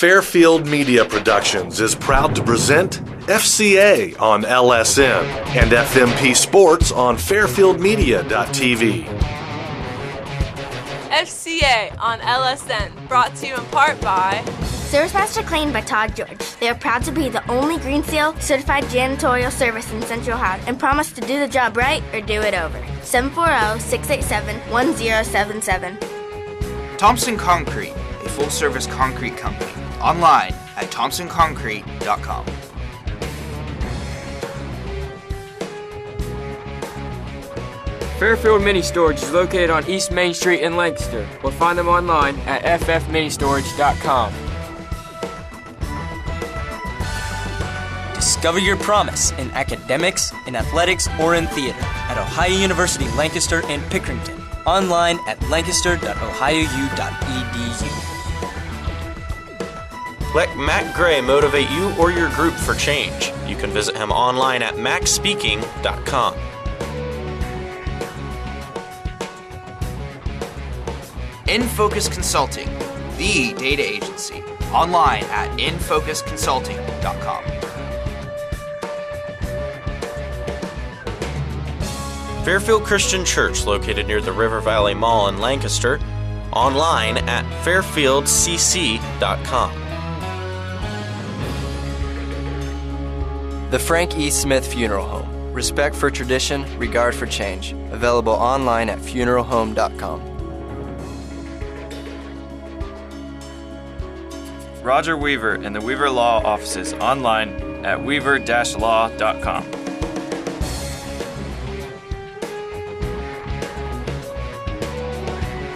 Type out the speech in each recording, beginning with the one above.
Fairfield Media Productions is proud to present FCA on LSN and FMP Sports on fairfieldmedia.tv. FCA on LSN, brought to you in part by Service Master claimed by Todd George. They are proud to be the only Green Seal certified janitorial service in Central Ohio and promise to do the job right or do it over. 740-687-1077. Thompson Concrete, a full-service concrete company. Online at thompsonconcrete.com. Fairfield Mini Storage is located on East Main Street in Lancaster, or find them online at ffministorage.com. Discover your promise in academics, in athletics, or in theater at Ohio University Lancaster and Pickerington. Online at lancaster.ohiou.edu. Let Matt Gray motivate you or your group for change. You can visit him online at maxspeaking.com. In Focus Consulting, the data agency. Online at infocusconsulting.com. Fairfield Christian Church, located near the River Valley Mall in Lancaster. Online at fairfieldcc.com. The Frank E. Smith Funeral Home. Respect for tradition, regard for change. Available online at funeralhome.com. Roger Weaver and the Weaver Law Offices. Online at weaver-law.com.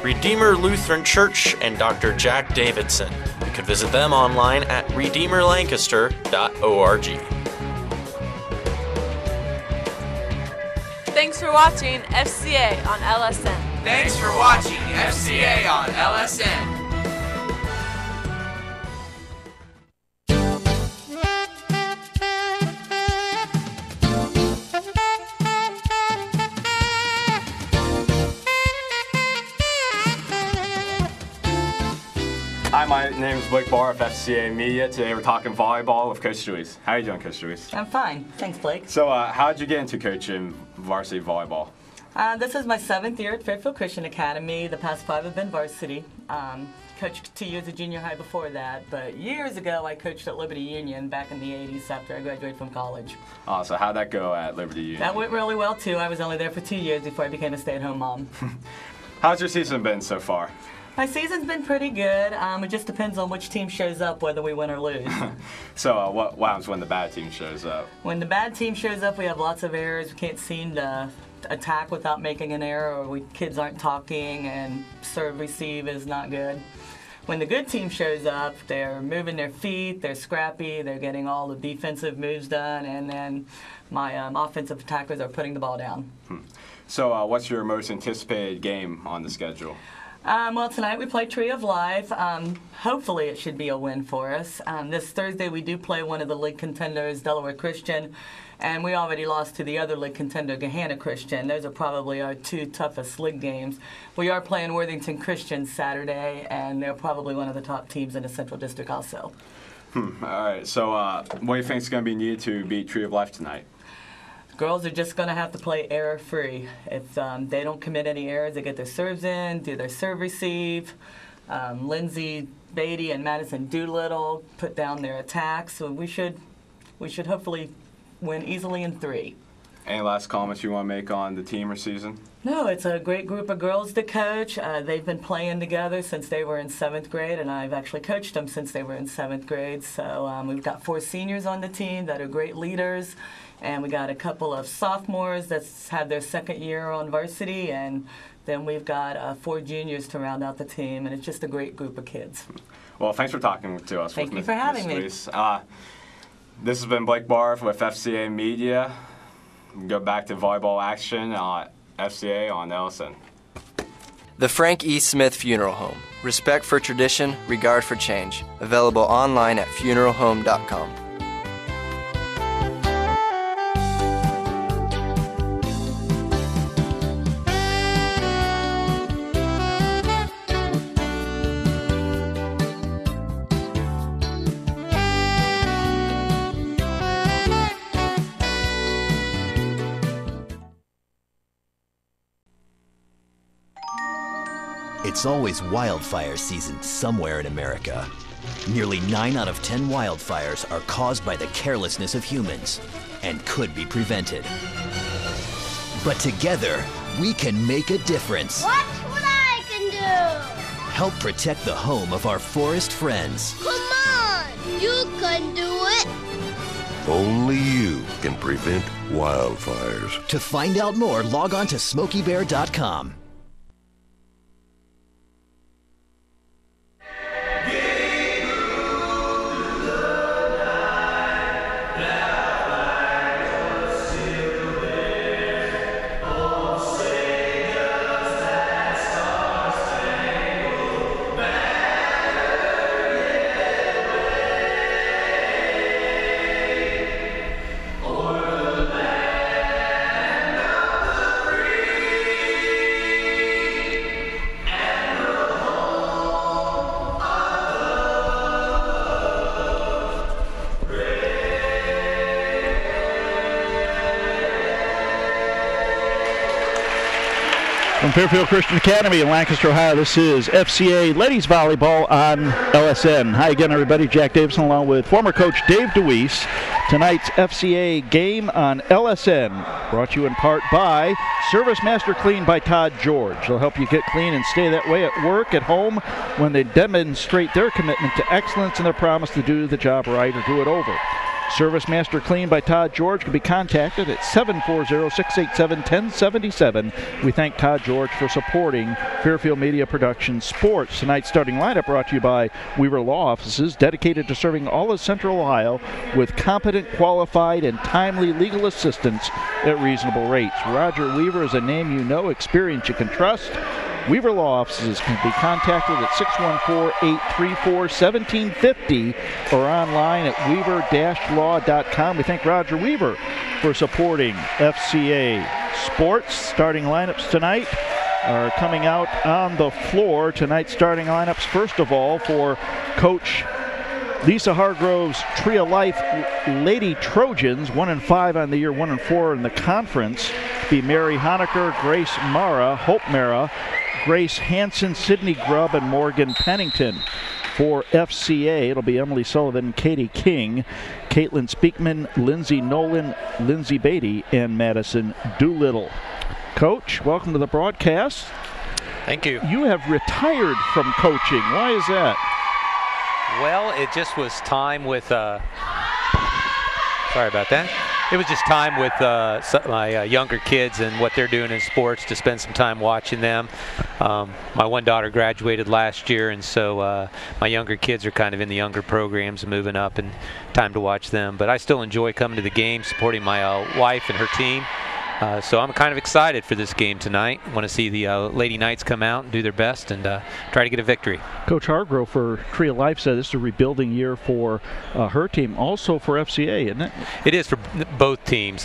Redeemer Lutheran Church and Dr. Jack Davidson. You can visit them online at redeemerlancaster.org. Thanks for watching FCA on LSN. Thanks for watching FCA on LSN. Hi, my name is Blake Barr of FCA Media. Today we're talking volleyball with Coach Deweese. How are you doing, Coach Deweese? I'm fine. Thanks, Blake. So how did you get into coaching varsity volleyball? This is my 7th year at Fairfield Christian Academy. The past 5 have been varsity. Coached 2 years of junior high before that, but years ago I coached at Liberty Union back in the 80s after I graduated from college. Oh, so how'd that go at Liberty Union? That went really well too. I was only there for 2 years before I became a stay-at-home mom. How's your season been so far? My season's been pretty good. It just depends on which team shows up, whether we win or lose. So what happens when the bad team shows up? When the bad team shows up, we have lots of errors. We can't seem to attack without making an error, or kids aren't talking, and serve receive is not good. When the good team shows up, they're moving their feet, they're scrappy, they're getting all the defensive moves done, and then my offensive attackers are putting the ball down. So what's your most anticipated game on the schedule? Well, tonight we play Tree of Life. Hopefully it should be a win for us. This Thursday we do play one of the league contenders, Delaware Christian, and we already lost to the other league contender, Gahanna Christian. Those are probably our 2 toughest league games. We are playing Worthington Christian Saturday, and they're probably one of the top teams in the Central District also. All right, so what do you think is going to be needed to beat Tree of Life tonight? Girls are just going to have to play error-free. If they don't commit any errors, they get their serves in, do their serve receive. Lindsay Beatty and Madison Doolittle put down their attacks. So we should hopefully win easily in 3. Any last comments you want to make on the team or season? No, it's a great group of girls to coach. They've been playing together since they were in 7th grade, and I've actually coached them since they were in 7th grade. So we've got 4 seniors on the team that are great leaders. And we got a couple of sophomores that's had their 2nd year on varsity, and then we've got 4 juniors to round out the team, and it's just a great group of kids. Well, thanks for talking to us. Thank you for having me. This has been Blake Barr with FCA Media. Go back to volleyball action on FCA on LSN. The Frank E. Smith Funeral Home. Respect for tradition, regard for change. Available online at funeralhome.com. It's always wildfire season somewhere in America. Nearly 9 out of 10 wildfires are caused by the carelessness of humans and could be prevented. But together, we can make a difference. Watch what I can do! Help protect the home of our forest friends. Come on! You can do it! Only you can prevent wildfires. To find out more, log on to SmokeyBear.com. From Fairfield Christian Academy in Lancaster, Ohio, this is FCA Ladies Volleyball on LSN. Hi again, everybody. Jack Davison along with former coach Dave DeWeese. Tonight's FCA game on LSN, brought to you in part by Service Master Clean by Todd George. They'll help you get clean and stay that way at work, at home, when they demonstrate their commitment to excellence and their promise to do the job right or do it over. Service Master Clean by Todd George can be contacted at 740-687-1077. We thank Todd George for supporting Fairfield Media Production Sports. Tonight's starting lineup brought to you by Weaver Law Offices, dedicated to serving all of Central Ohio with competent, qualified, and timely legal assistance at reasonable rates. Roger Weaver is a name you know, experience you can trust. Weaver Law Offices can be contacted at 614-834-1750 or online at weaver-law.com. We thank Roger Weaver for supporting FCA Sports. Starting lineups tonight are coming out on the floor. Tonight's starting lineups, first of all, for Coach Lisa Hargrove's Tree of Life Lady Trojans, 1-5 on the year, 1-4 in the conference, be Mary Honecker, Grace Mara, Hope Mara, Grace Hansen, Sydney Grubb, and Morgan Pennington. For FCA, it'll be Emily Sullivan, Katie King, Caitlin Speakman, Lindsay Nolan, Lindsay Beatty, and Madison Doolittle. Coach, welcome to the broadcast. Thank you. You have retired from coaching. Why is that? Well, it just was time with, sorry about that. It was just time with my younger kids and what they're doing in sports to spend some time watching them. My one daughter graduated last year, and so my younger kids are kind of in the younger programs and moving up, and time to watch them. But I still enjoy coming to the game, supporting my wife and her team. So I'm kind of excited for this game tonight. I want to see the Lady Knights come out and do their best and try to get a victory. Coach Hargrove for Tree of Life said this is a rebuilding year for her team, also for FCA, isn't it? It is for both teams.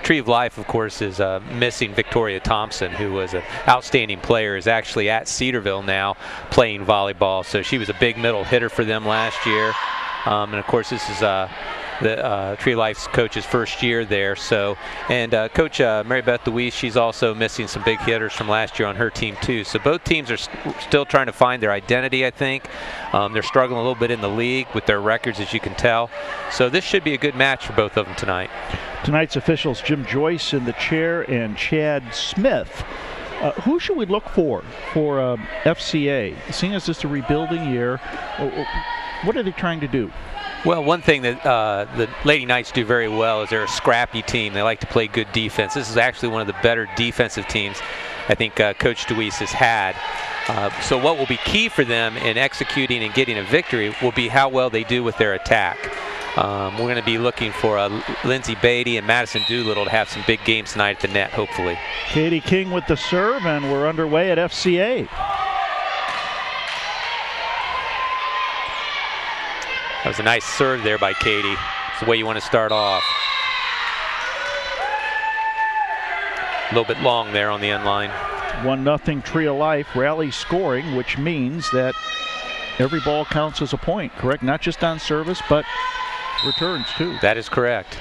Tree of Life, of course, is missing Victoria Thompson, who was an outstanding player, is actually at Cedarville now playing volleyball. So she was a big middle hitter for them last year. And, of course, this is the Tree of Life's coach's first year there. So, and Coach Mary Beth DeWeese, she's also missing some big hitters from last year on her team too. So both teams are still trying to find their identity, I think. They're struggling a little bit in the league with their records, as you can tell. So this should be a good match for both of them tonight. Tonight's officials, Jim Joyce in the chair and Chad Smith. Who should we look for FCA? Seeing as it's a rebuilding year, what are they trying to do? Well, one thing that the Lady Knights do very well is they're a scrappy team. They like to play good defense. This is actually one of the better defensive teams I think Coach DeWeese has had. So what will be key for them in executing and getting a victory will be how well they do with their attack. We're going to be looking for Lindsay Beatty and Madison Doolittle to have some big games tonight at the net, hopefully. Katie King with the serve, and we're underway at FCA. That was a nice serve there by Katie. It's the way you want to start off. A little bit long there on the end line. 1-0 Tree of Life, rally scoring, which means that every ball counts as a point, correct? Not just on service, but returns too. That is correct.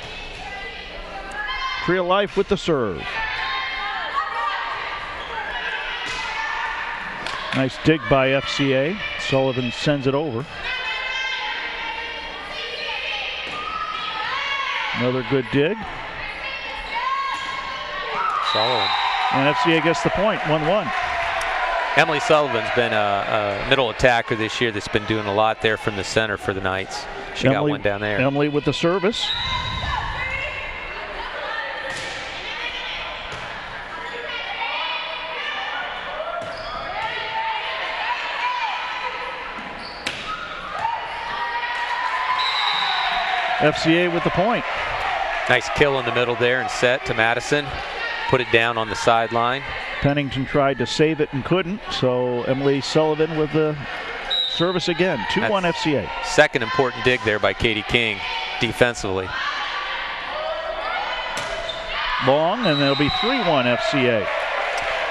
Tree of Life with the serve. Nice dig by FCA. Sullivan sends it over. Another good dig. Sullivan. And FCA gets the point, 1-1. Emily Sullivan's been a middle attacker this year that's been doing a lot there from the center for the Knights. She got one down there. Emily with the service. FCA with the point. Nice kill in the middle there and set to Madison. Put it down on the sideline. Pennington tried to save it and couldn't, so Emily Sullivan with the service again. 2-1 FCA. Second important dig there by Katie King defensively. Long, and it'll be 3-1 FCA.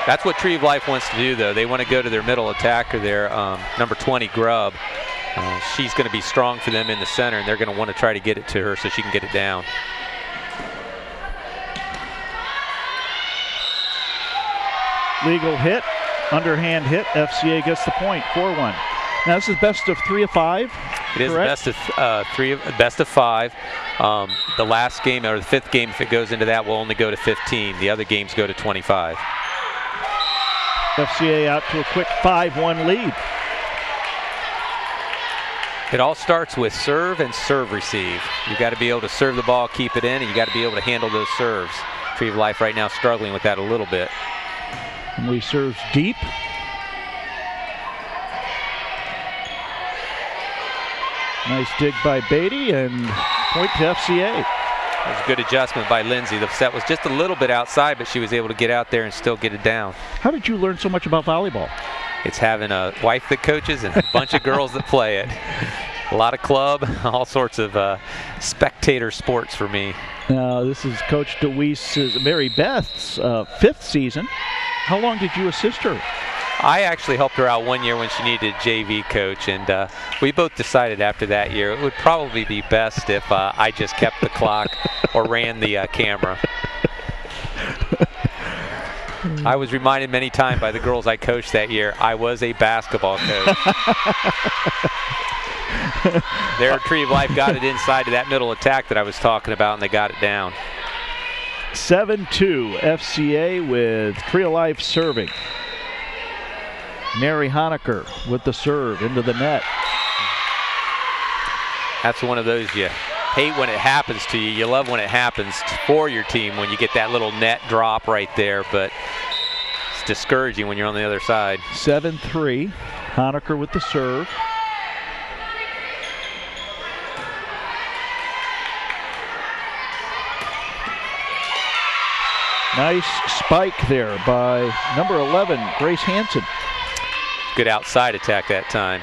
That's what Tree of Life wants to do, though. They want to go to their middle attacker there, number 20, Grubb. She's going to be strong for them in the center, and they're going to want to try to get it to her so she can get it down. Legal hit, underhand hit. FCA gets the point, 4-1. Now this is best of 3 of 5. It is best of best of 5. The last game or the 5th game, if it goes into that, will only go to 15. The other games go to 25. FCA out to a quick 5-1 lead. It all starts with serve and serve receive. You got to be able to serve the ball, keep it in, and you got to be able to handle those serves. Tree of Life right now struggling with that a little bit. Emily serves deep. Nice dig by Beatty and point to FCA. That was a good adjustment by Lindsay. The set was just a little bit outside, but she was able to get out there and still get it down. How did you learn so much about volleyball? It's having a wife that coaches and a bunch of girls that play it. A lot of club, all sorts of spectator sports for me. This is Coach DeWeese's, Mary Beth's 5th season. How long did you assist her? I actually helped her out one year when she needed a JV coach, and we both decided after that year it would probably be best if I just kept the clock or ran the camera. I was reminded many times by the girls I coached that year, I was a basketball coach. Their Tree of Life got it inside to that middle attack that I was talking about, and they got it down. 7-2 FCA with Tree of Life serving. Mary Honecker with the serve into the net. That's one of those you hate when it happens to you. You love when it happens for your team when you get that little net drop right there, but it's discouraging when you're on the other side. 7-3, Honecker with the serve. Nice spike there by number 11, Grace Hansen. Good outside attack that time.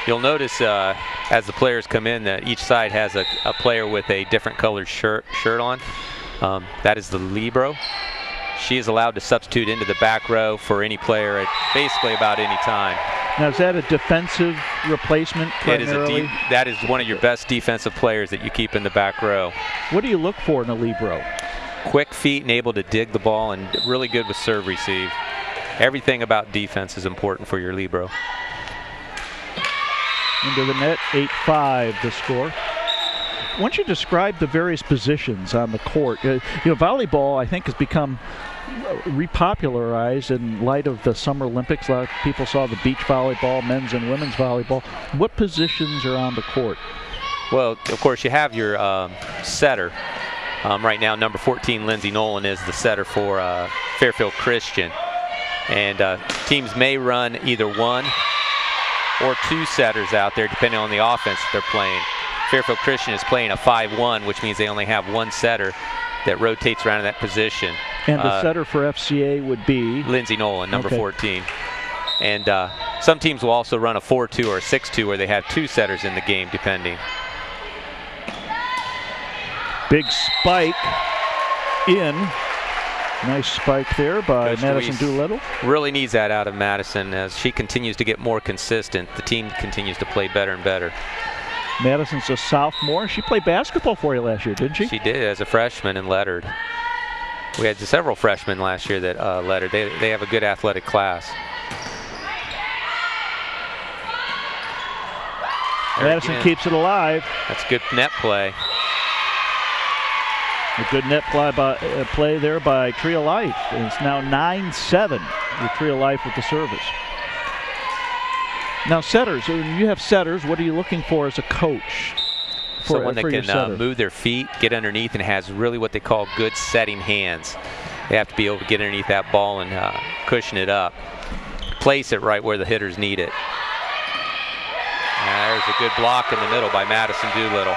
You'll notice as the players come in that each side has a player with a different colored shirt on. That is the libero. She is allowed to substitute into the back row for any player at basically about any time. Now is that a defensive replacement primarily? That is one of your best defensive players that you keep in the back row. What do you look for in a libero? Quick feet and able to dig the ball and really good with serve receive. Everything about defense is important for your libero. Into the net, 8-5 the score. Why don't you describe the various positions on the court? Volleyball, I think, has become repopularized in light of the Summer Olympics. A lot of people saw the beach volleyball, men's and women's volleyball. What positions are on the court? Well, of course, you have your setter. Right now, number 14, Lindsay Nolan, is the setter for Fairfield Christian. And teams may run either 1 or 2 setters out there, depending on the offense that they're playing. Fairfield Christian is playing a 5-1, which means they only have 1 setter that rotates around in that position. And the setter for FCA would be? Lindsay Nolan, number 14. And some teams will also run a 4-2 or a 6-2 where they have 2 setters in the game, depending. Big spike in. Nice spike there by Coach Madison Doolittle. Really needs that out of Madison as she continues to get more consistent. The team continues to play better and better. Madison's a sophomore. She played basketball for you last year, didn't she? She did as a freshman and lettered. We had several freshmen last year that lettered. They have a good athletic class. Madison keeps it alive. That's good net play. A good net play there by Tree of Life. And it's now 9-7 with Tree of Life with the service. Now setters, when you have setters, what are you looking for as a coach? Someone that can move their feet, get underneath, and has really what they call good setting hands. They have to be able to get underneath that ball and cushion it up. Place it right where the hitters need it. There's a good block in the middle by Madison Doolittle.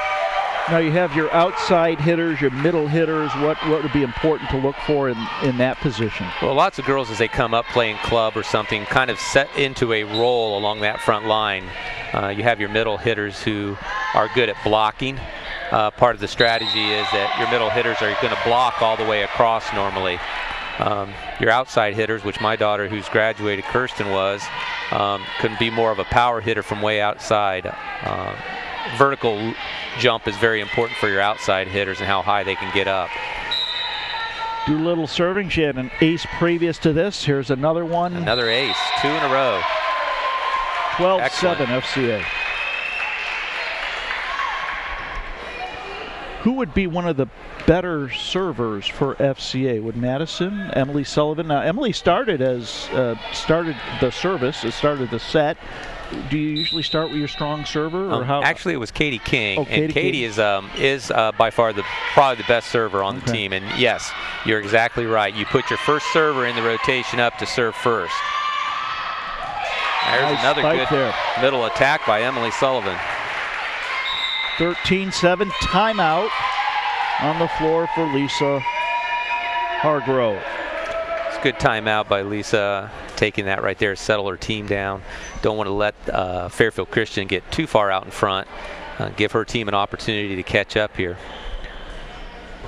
Now you have your outside hitters, your middle hitters. What would be important to look for in that position? Well, lots of girls, as they come up playing club or something, kind of set into a role along that front line. You have your middle hitters who are good at blocking. Part of the strategy is that your middle hitters are going to block all the way across normally. Your outside hitters, which my daughter who's graduated, Kirsten, was, can be more of a power hitter from way outside. Vertical jump is very important for your outside hitters and how high they can get up. Doolittle serving. She had an ace previous to this. Here's another one. Another ace, 2 in a row. 12-7 FCA. Who would be one of the better servers for FCA? Would Madison, Emily Sullivan? Now, Emily started the service, started the set. Do you usually start with your strong server, or how? Actually, it was Katie King, and Katie is by far probably the best server on the team. And yes, you're exactly right. You put your first server in the rotation up to serve first. There's nice another good there. Middle attack by Emily Sullivan. 13-7, timeout on the floor for Lisa Hargrove. It's a good timeout by Lisa, taking that right there, settle her team down. Don't want to let Fairfield Christian get too far out in front. Give her team an opportunity to catch up here.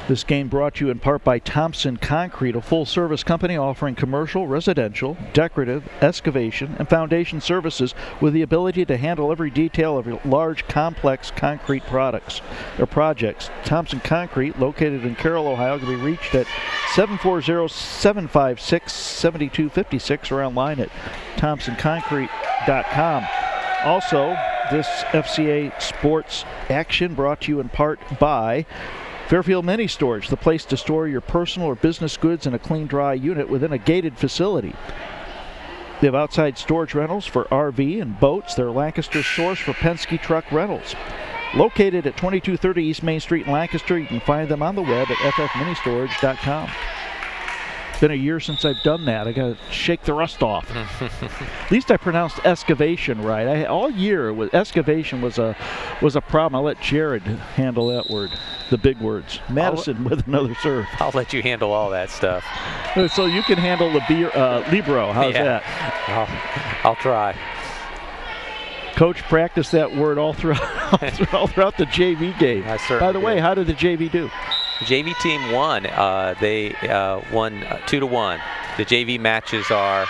This game brought to you in part by Thompson Concrete, a full-service company offering commercial, residential, decorative, excavation, and foundation services with the ability to handle every detail of your large, complex concrete projects. Thompson Concrete, located in Carroll, Ohio, can be reached at 740-756-7256 or online at thompsonconcrete.com. Also, this FCA sports action brought to you in part by Fairfield Mini Storage, the place to store your personal or business goods in a clean, dry unit within a gated facility. They have outside storage rentals for RV and boats. They're Lancaster's source for Penske truck rentals. Located at 2230 East Main Street in Lancaster, you can find them on the web at ffministorage.com. Been a year since I've done that. I got to shake the rust off. At least I pronounced excavation right. All year excavation was a problem. I'll let Jared handle that word, the big words. Madison with another serve. I'll let you handle all that stuff. So you can handle the libero. How's that? I'll try. Coach practiced that word all throughout the JV game. By the way, how did the JV do? The JV team won. They won 2-1. The JV matches are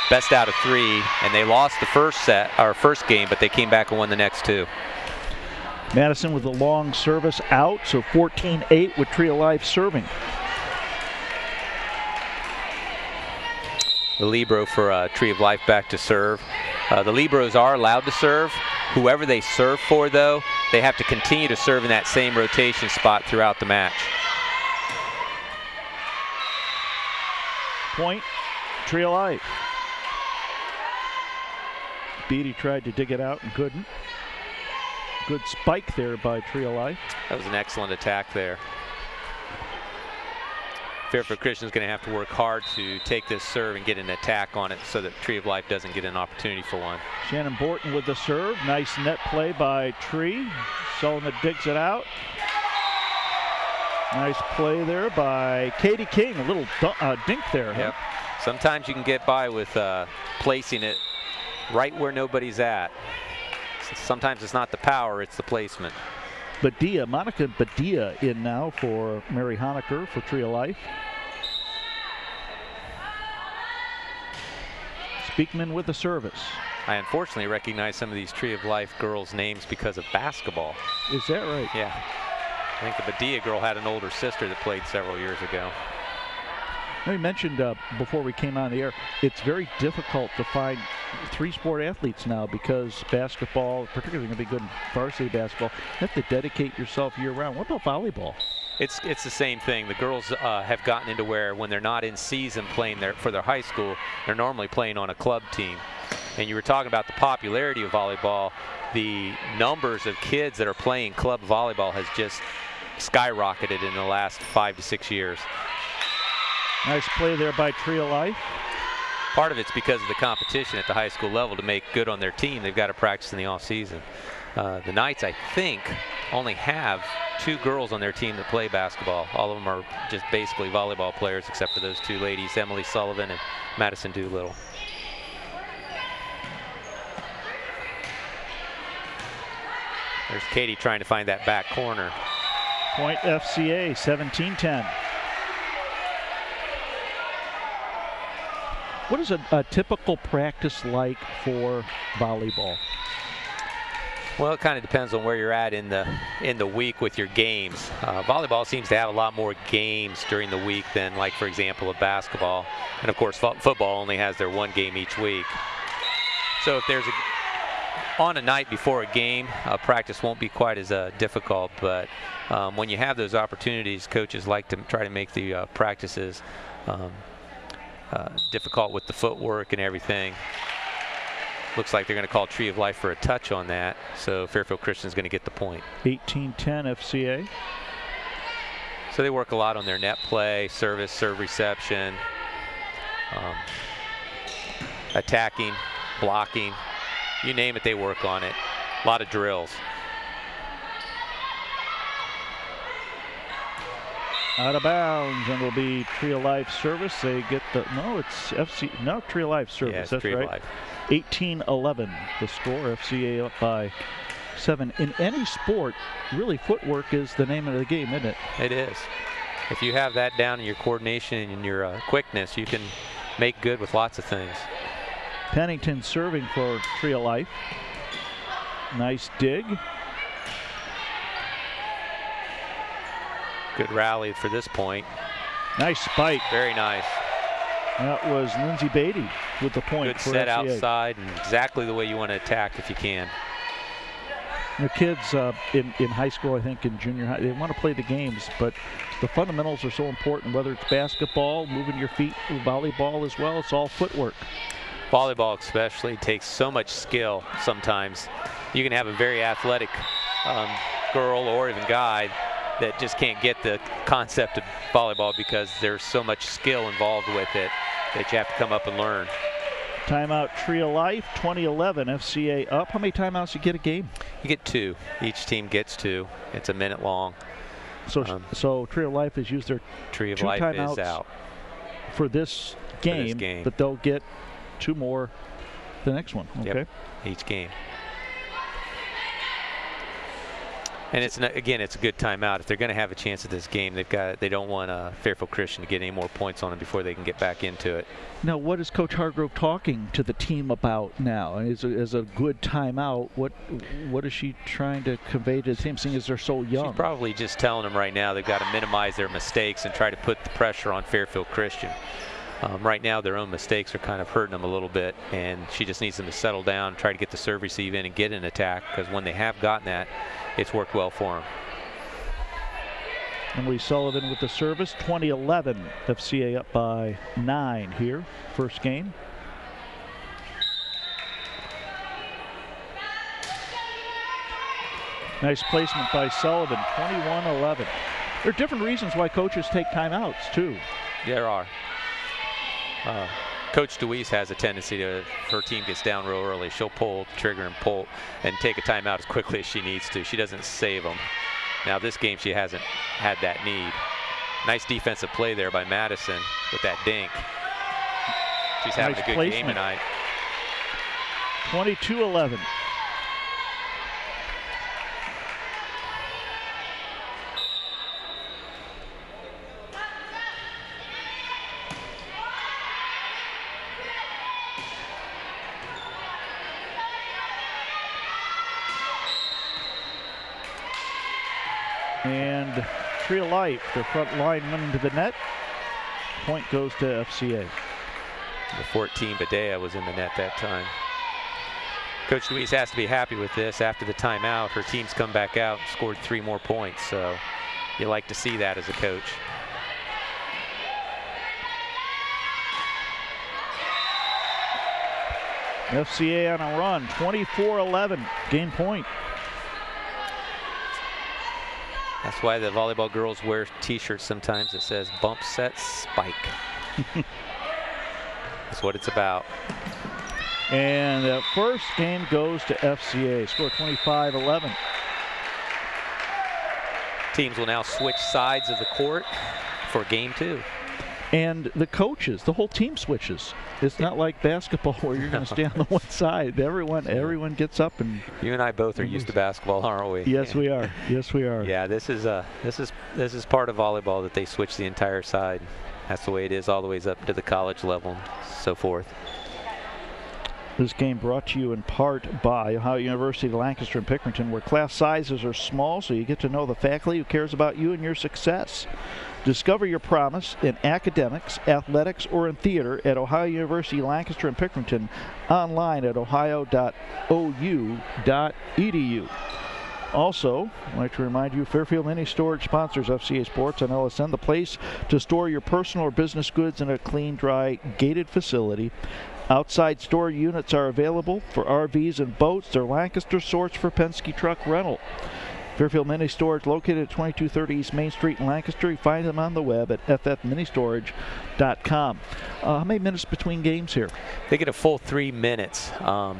best out of 3, and they lost the first game, but they came back and won the next 2. Madison with a long service out, so 14-8 with Tree of Life serving. The libero for Tree of Life back to serve. The liberos are allowed to serve. Whoever they serve for, though, they have to continue to serve in that same rotation spot throughout the match. Point, Tree of Life. Beatty tried to dig it out and couldn't. Good spike there by Tree of Life. That was an excellent attack there. Fairfield Christian's going to have to work hard to take this serve and get an attack on it so that Tree of Life doesn't get an opportunity for one. Shannon Borton with the serve. Nice net play by Tree. Sullivan digs it out. Nice play there by Katie King. A little dink there. Yep. Sometimes you can get by with placing it right where nobody's at. Sometimes it's not the power, it's the placement. Monica Badia in now for Mary Honecker for Tree of Life. Speakman with the service. I unfortunately recognize some of these Tree of Life girls' names because of basketball. Is that right? Yeah. I think the Badia girl had an older sister that played several years ago. We mentioned before we came on the air, it's very difficult to find three-sport athletes now because basketball, particularly going to be good in varsity basketball, you have to dedicate yourself year-round. What about volleyball? It's the same thing. The girls have gotten into where when they're not in season playing for their high school, they're normally playing on a club team. And you were talking about the popularity of volleyball. The numbers of kids that are playing club volleyball has just skyrocketed in the last 5 to 6 years. Nice play there by Tree of Life. Part of it's because of the competition at the high school level. To make good on their team, they've got to practice in the off season. The Knights, I think, only have 2 girls on their team that play basketball. All of them are just basically volleyball players except for those 2 ladies, Emily Sullivan and Madison Doolittle. There's Katie trying to find that back corner. Point FCA, 17-10. What is a typical practice like for volleyball? Well, it kind of depends on where you're at in the week with your games. Volleyball seems to have a lot more games during the week than, like, for example, a basketball. And of course, football only has their 1 game each week. So if there's on a night before a game, practice won't be quite as difficult. But when you have those opportunities, coaches like to try to make the practices difficult with the footwork and everything. Looks like they're going to call Tree of Life for a touch on that, so Fairfield Christian's going to get the point. 18-10 FCA. So they work a lot on their net play, service, serve reception, attacking, blocking, you name it, they work on it. A lot of drills. Out of bounds, and will be Tree of Life service. They get the, no, it's FC, no, Tree of Life service, yeah, it's that's Tree right. Of Life. 18-11 the score, FCA up by 7. In any sport, really footwork is the name of the game, isn't it? It is. If you have that down in your coordination and your quickness, you can make good with lots of things. Pennington serving for Tree of Life. Nice dig. Good rally for this point. Nice spike. Very nice. That was Lindsay Beatty with the point. Good for set FCA. outside and exactly the way you want to attack if you can. The kids in high school, I think in junior high, they want to play the games, but the fundamentals are so important, whether it's basketball, moving your feet, volleyball as well, it's all footwork. Volleyball especially takes so much skill sometimes. You can have a very athletic girl or even guy that just can't get the concept of volleyball because there's so much skill involved with it that you have to come up and learn. Timeout Tree of Life, 2011, FCA up. How many timeouts do you get a game? You get 2. Each team gets 2. It's a minute long. So Tree of Life has used their Tree of 2 Life timeouts is out for this game, but they'll get 2 more the next one. Okay. Yep. Each game. And it's again, it's a good timeout. If they're going to have a chance at this game, they don't want Fairfield Christian to get any more points on them before they can get back into it. Now, what is Coach Hargrove talking to the team about now? Is a good timeout? What is she trying to convey to the team, seeing as they're so young? She's probably just telling them right now they've got to minimize their mistakes and try to put the pressure on Fairfield Christian. Right now, their own mistakes are kind of hurting them a little bit, and she just needs them to settle down, try to get the serve receive in and get an attack, because when they have gotten that, it's worked well for them. Emily Sullivan with the service. 2011, FCA up by 9 here, first game. Nice placement by Sullivan, 21-11. There are different reasons why coaches take timeouts, too. There are. Coach DeWeese has a tendency to, if her team gets down real early, she'll pull the trigger and pull and take a timeout as quickly as she needs to. She doesn't save them. Now this game she hasn't had that need. Nice defensive play there by Madison with that dink. She's having a good game tonight. 22-11. And Tree of Life, their front line went into the net. point goes to FCA. The 14, Badea was in the net that time. Coach Louise has to be happy with this. After the timeout, her team's come back out and scored 3 more points. So you like to see that as a coach. FCA on a run, 24-11, game point. That's why the volleyball girls wear t-shirts sometimes that says bump, set, spike. That's what it's about. And the first game goes to FCA, score 25-11. Teams will now switch sides of the court for game 2. And the coaches, the whole team switches. It's not like basketball where you're going to stay on the one side. Everyone gets up and. You and I both are used to basketball, aren't we? Yes, we are. Yes, we are. Yeah, this is part of volleyball that they switch the entire side. That's the way it is all the way up to the college level and so forth. This game brought to you in part by Ohio University, Lancaster, and Pickerington, where class sizes are small, so you get to know the faculty who cares about you and your success. Discover your promise in academics, athletics, or in theater at Ohio University, Lancaster, and Pickerington, online at ohio.ou.edu. Also, I'd like to remind you, Fairfield Mini Storage sponsors FCA Sports on LSN, the place to store your personal or business goods in a clean, dry, gated facility. Outside store units are available for RVs and boats. They're Lancaster source for Penske truck rental. Fairfield Mini Storage, located at 2230 East Main Street in Lancaster. You find them on the web at ffministorage.com. How many minutes between games here? They get a full 3 minutes.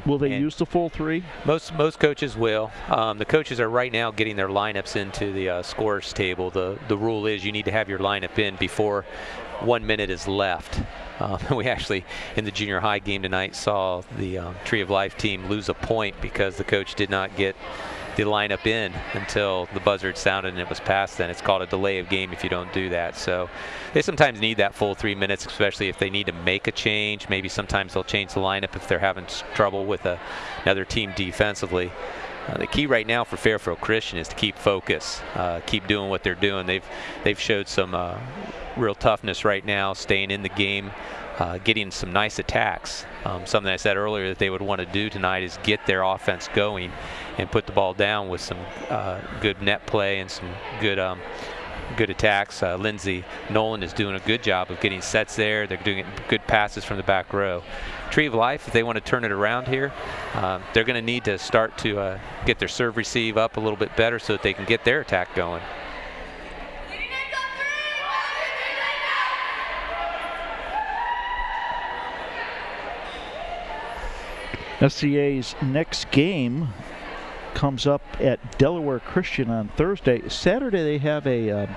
Will they use the full 3? Most coaches will. The coaches are right now getting their lineups into the scores table. The rule is you need to have your lineup in before 1 minute is left. We actually, in the junior high game tonight, saw the Tree of Life team lose a point because the coach did not get the lineup in until the buzzer had sounded and it was past then. It's called a delay of game if you don't do that. So they sometimes need that full 3 minutes, especially if they need to make a change. Maybe sometimes they'll change the lineup if they're having trouble with another team defensively. The key right now for Fairfield Christian is to keep focus, keep doing what they're doing. They've showed some real toughness right now, staying in the game, getting some nice attacks. Something I said earlier that they would want to do tonight is get their offense going and put the ball down with some good net play and some good attacks. Lindsay Nolan is doing a good job of getting sets there. They're doing good passes from the back row. Tree of Life, if they want to turn it around here, they're going to need to start to get their serve receive up a little bit better so that they can get their attack going. FCA's next game comes up at Delaware Christian on Thursday. Saturday they have a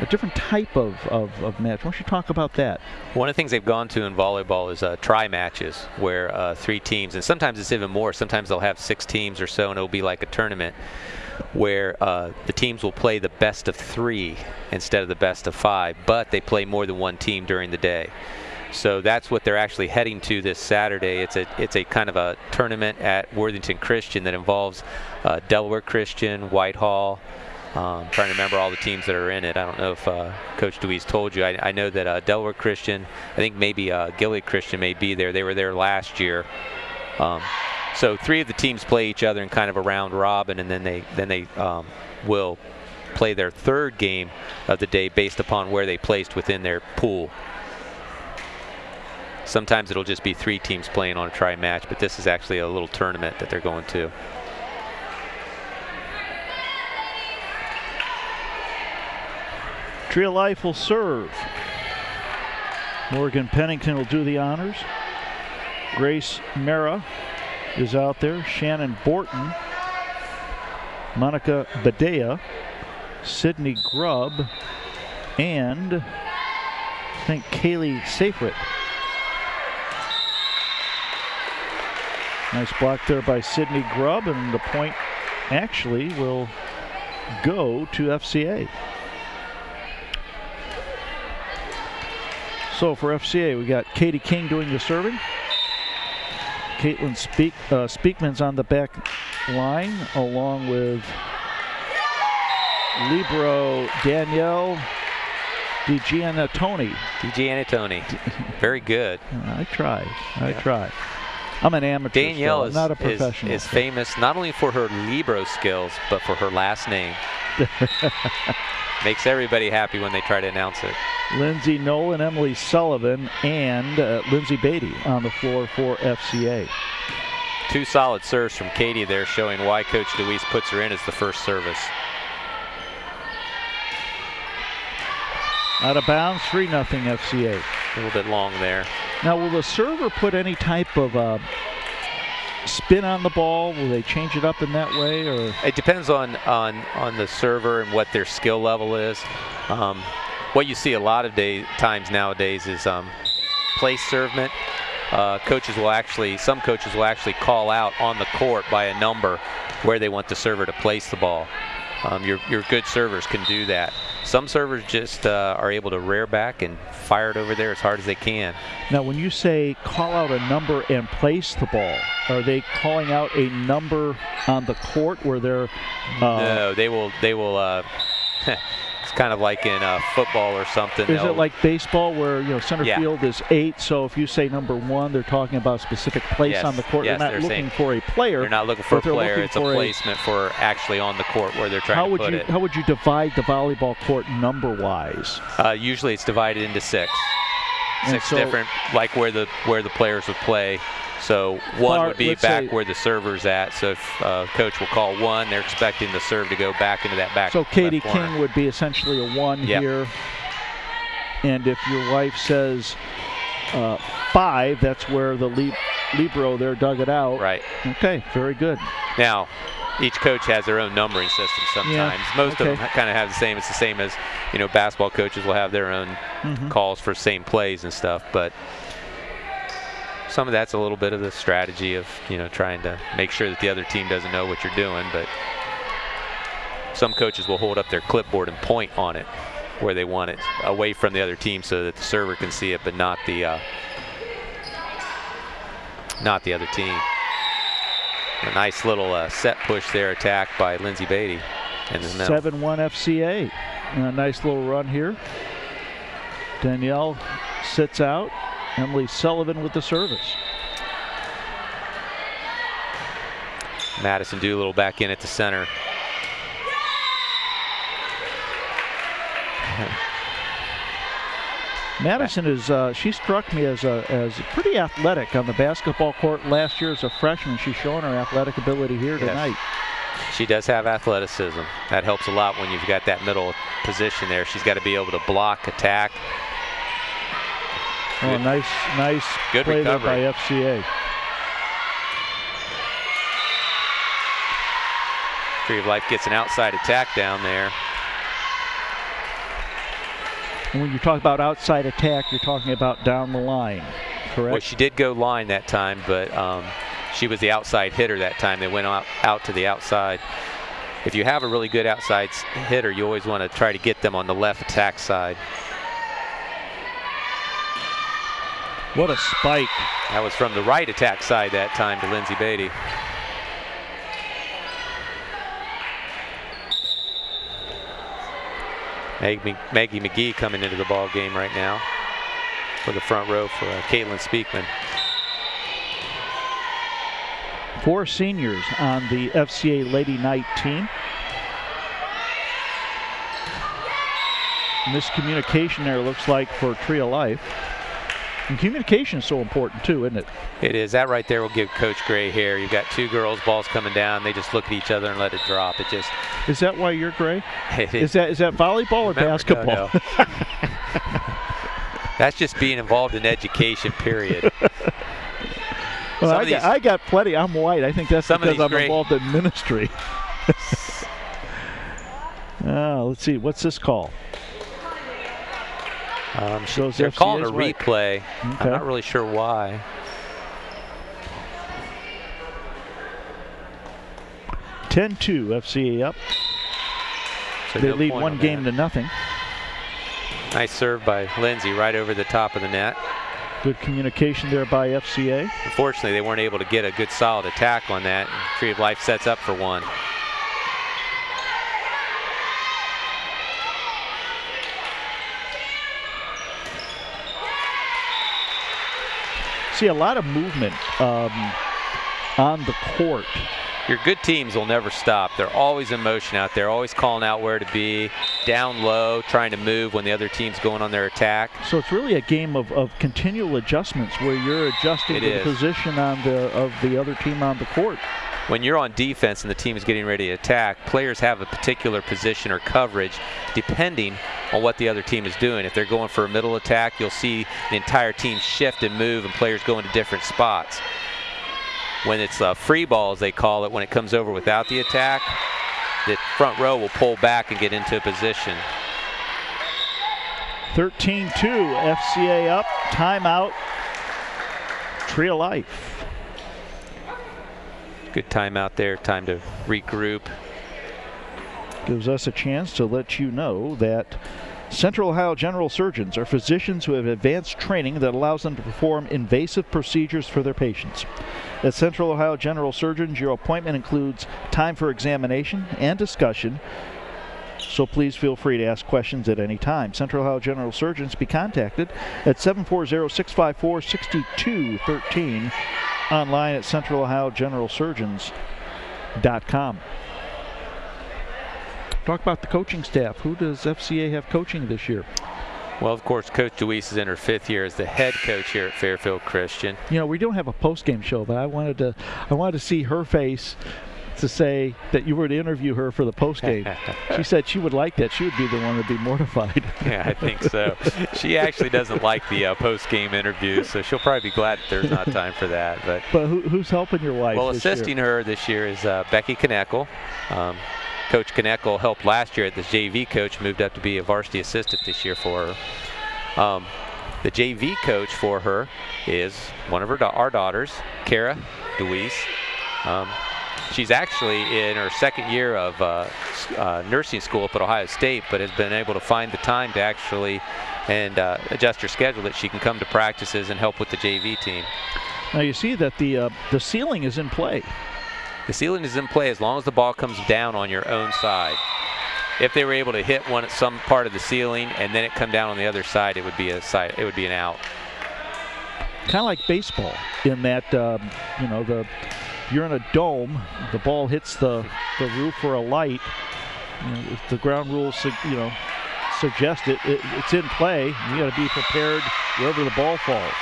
different type of match. Why don't you talk about that? One of the things they've gone to in volleyball is tri matches where 3 teams, and sometimes it's even more. Sometimes they'll have 6 teams or so, and it'll be like a tournament where the teams will play the best of 3 instead of the best of 5, but they play more than one team during the day. So that's what they're actually heading to this Saturday. It's a kind of a tournament at Worthington Christian that involves Delaware Christian, Whitehall. Trying to remember all the teams that are in it. I don't know if Coach Dewey's told you. I know that Delaware Christian, I think maybe Gilead Christian may be there. They were there last year. So 3 of the teams play each other in kind of a round robin, and then they will play their 3rd game of the day based upon where they placed within their pool. Sometimes it'll just be 3 teams playing on a tri match, but this is actually a little tournament that they're going to. Tree of Life will serve. Morgan Pennington will do the honors. Grace Mera is out there. Shannon Borton. Monica Badea. Sydney Grubb. And I think Kaylee Safrit. Nice block there by Sydney Grubb, and the point actually will go to FCA. So for FCA, we got Katie King doing the serving. Caitlin Speakman's on the back line, along with libero Danielle DiGiannatoni. Very good. I try. I'm an amateur. Danielle still. I'm not a professional. is famous not only for her libero skills, but for her last name. Makes everybody happy when they try to announce it. Lindsay Nolan, Emily Sullivan, and Lindsay Beatty on the floor for FCA. 2 solid serves from Katie there, showing why Coach DeWeese puts her in as the first service. Out of bounds, 3-0 FCA. A little bit long there. Now, will the server put any type of spin on the ball? Will they change it up in that way, or? It depends on the server and what their skill level is. What you see a lot of times nowadays is place servement. Some coaches will actually call out on the court by a number where they want the server to place the ball. Your good servers can do that. Some servers just are able to rear back and fire it over there as hard as they can. Now, when you say call out a number and place the ball, are they calling out a number on the court where they're? No, they will. It's kind of like in football or something. Is it like baseball where center field is 8? So if you say number 1, they're talking about a specific place on the court. Yes, they're not looking for a player. They're not looking for a player. It's a placement for actually on the court where they're trying to put it. How would you divide the volleyball court number-wise? Usually it's divided into 6. 6 different, like where the players would play. So 1 would be back where the server's at. So if coach will call 1, they're expecting the serve to go back into that back. So Katie King would be essentially a 1 here. And if your wife says 5, that's where the libero there dug it out. Right. Okay, very good. Now, each coach has their own numbering system sometimes. Most of them kind of have the same. It's the same as, basketball coaches will have their own calls for same plays and stuff. But some of that's a little bit of the strategy of, trying to make sure that the other team doesn't know what you're doing. But some coaches will hold up their clipboard and point on it where they want it, away from the other team so that the server can see it, but not the other team. A nice little set push there, attack by Lindsay Beatty. 7-1 FCA. A nice little run here. Danielle sits out. Emily Sullivan with the service. Madison Doolittle back in at the center. Madison is, she struck me as pretty athletic on the basketball court last year as a freshman. She's showing her athletic ability here tonight. She does have athleticism. That helps a lot when you've got that middle position there. She's got to be able to block, attack. Oh, nice good play there recovery by FCA. Tree of Life gets an outside attack down there. And when you talk about outside attack, you're talking about down the line, correct? Well, she did go line that time, but she was the outside hitter that time. They went out to the outside. If you have a really good outside hitter, you always want to try to get them on the left attack side. What a spike. That was from the right attack side that time to Lindsay Beatty. Maggie McGee coming into the ball game right now for the front row for Caitlin Speakman. 4 seniors on the FCA Lady Night team. Miscommunication there, looks like, for Tree of Life. And communication is so important too, isn't it? It is. That right there will give Coach gray hair. You've got 2 girls, balls coming down. They just look at each other and let it drop. It just. Is that why you're gray? Is that volleyball or basketball? No. That's just being involved in education, period. Well, I got plenty. I'm white. I think that's because I'm involved in ministry. Let's see. What's this call? They're calling a replay. Okay. I'm not really sure why. (10-2) FCA up. So they lead 1 game to nothing. Nice serve by Lindsay right over the top of the net. Good communication there by FCA. Unfortunately, they weren't able to get a good solid attack on that. Tree of Life sets up for 1. see a lot of movement on the court. Your good teams will never stop. They're always in motion out there, always calling out where to be, down low, trying to move when the other team's going on their attack. So it's really a game of continual adjustments where you're adjusting to the position of the other team on the court. When you're on defense and the team is getting ready to attack, players have a particular position or coverage depending on what the other team is doing. If they're going for a middle attack, you'll see the entire team shift and move and players go into different spots. When it's free ball, as they call it, when it comes over without the attack, the front row will pull back and get into a position. 13-2, FCA up, timeout, Tree of Life. Good timeout there, time to regroup. Gives us a chance to let you know that Central Ohio General Surgeons are physicians who have advanced training that allows them to perform invasive procedures for their patients. At Central Ohio General Surgeons, your appointment includes time for examination and discussion, so please feel free to ask questions at any time. Central Ohio General Surgeons be contacted at 740-654-6213, online at centralohiogeneralsurgeons.com. Talk about the coaching staff. Who does FCA have coaching this year? Well, of course, Coach DeWeese is in her 5th year as the head coach here at Fairfield Christian. You know, we don't have a post-game show, but I wanted to see her face to say that you were to interview her for the post-game. She said she would like that. She would be the one to be mortified. Yeah, I think so. She actually doesn't like the post-game interviews, so she'll probably be glad that there's not time for that. But who's helping your wife? Well, this assisting year? her this year is Becky Knekel. Coach Knekel helped last year at the JV coach, moved up to be a varsity assistant this year for her. The JV coach for her is one of our daughters, Kara DeWeese. She's actually in her 2nd year of nursing school up at Ohio State, but has been able to find the time to actually adjust her schedule that she can come to practices and help with the JV team. Now you see that the ceiling is in play. The ceiling is in play as long as the ball comes down on your own side. If they were able to hit one at some part of the ceiling and then it come down on the other side, it would be an out. Kind of like baseball in that you're in a dome, the ball hits the roof or a light. If the ground rules suggest it's in play. You got to be prepared wherever the ball falls.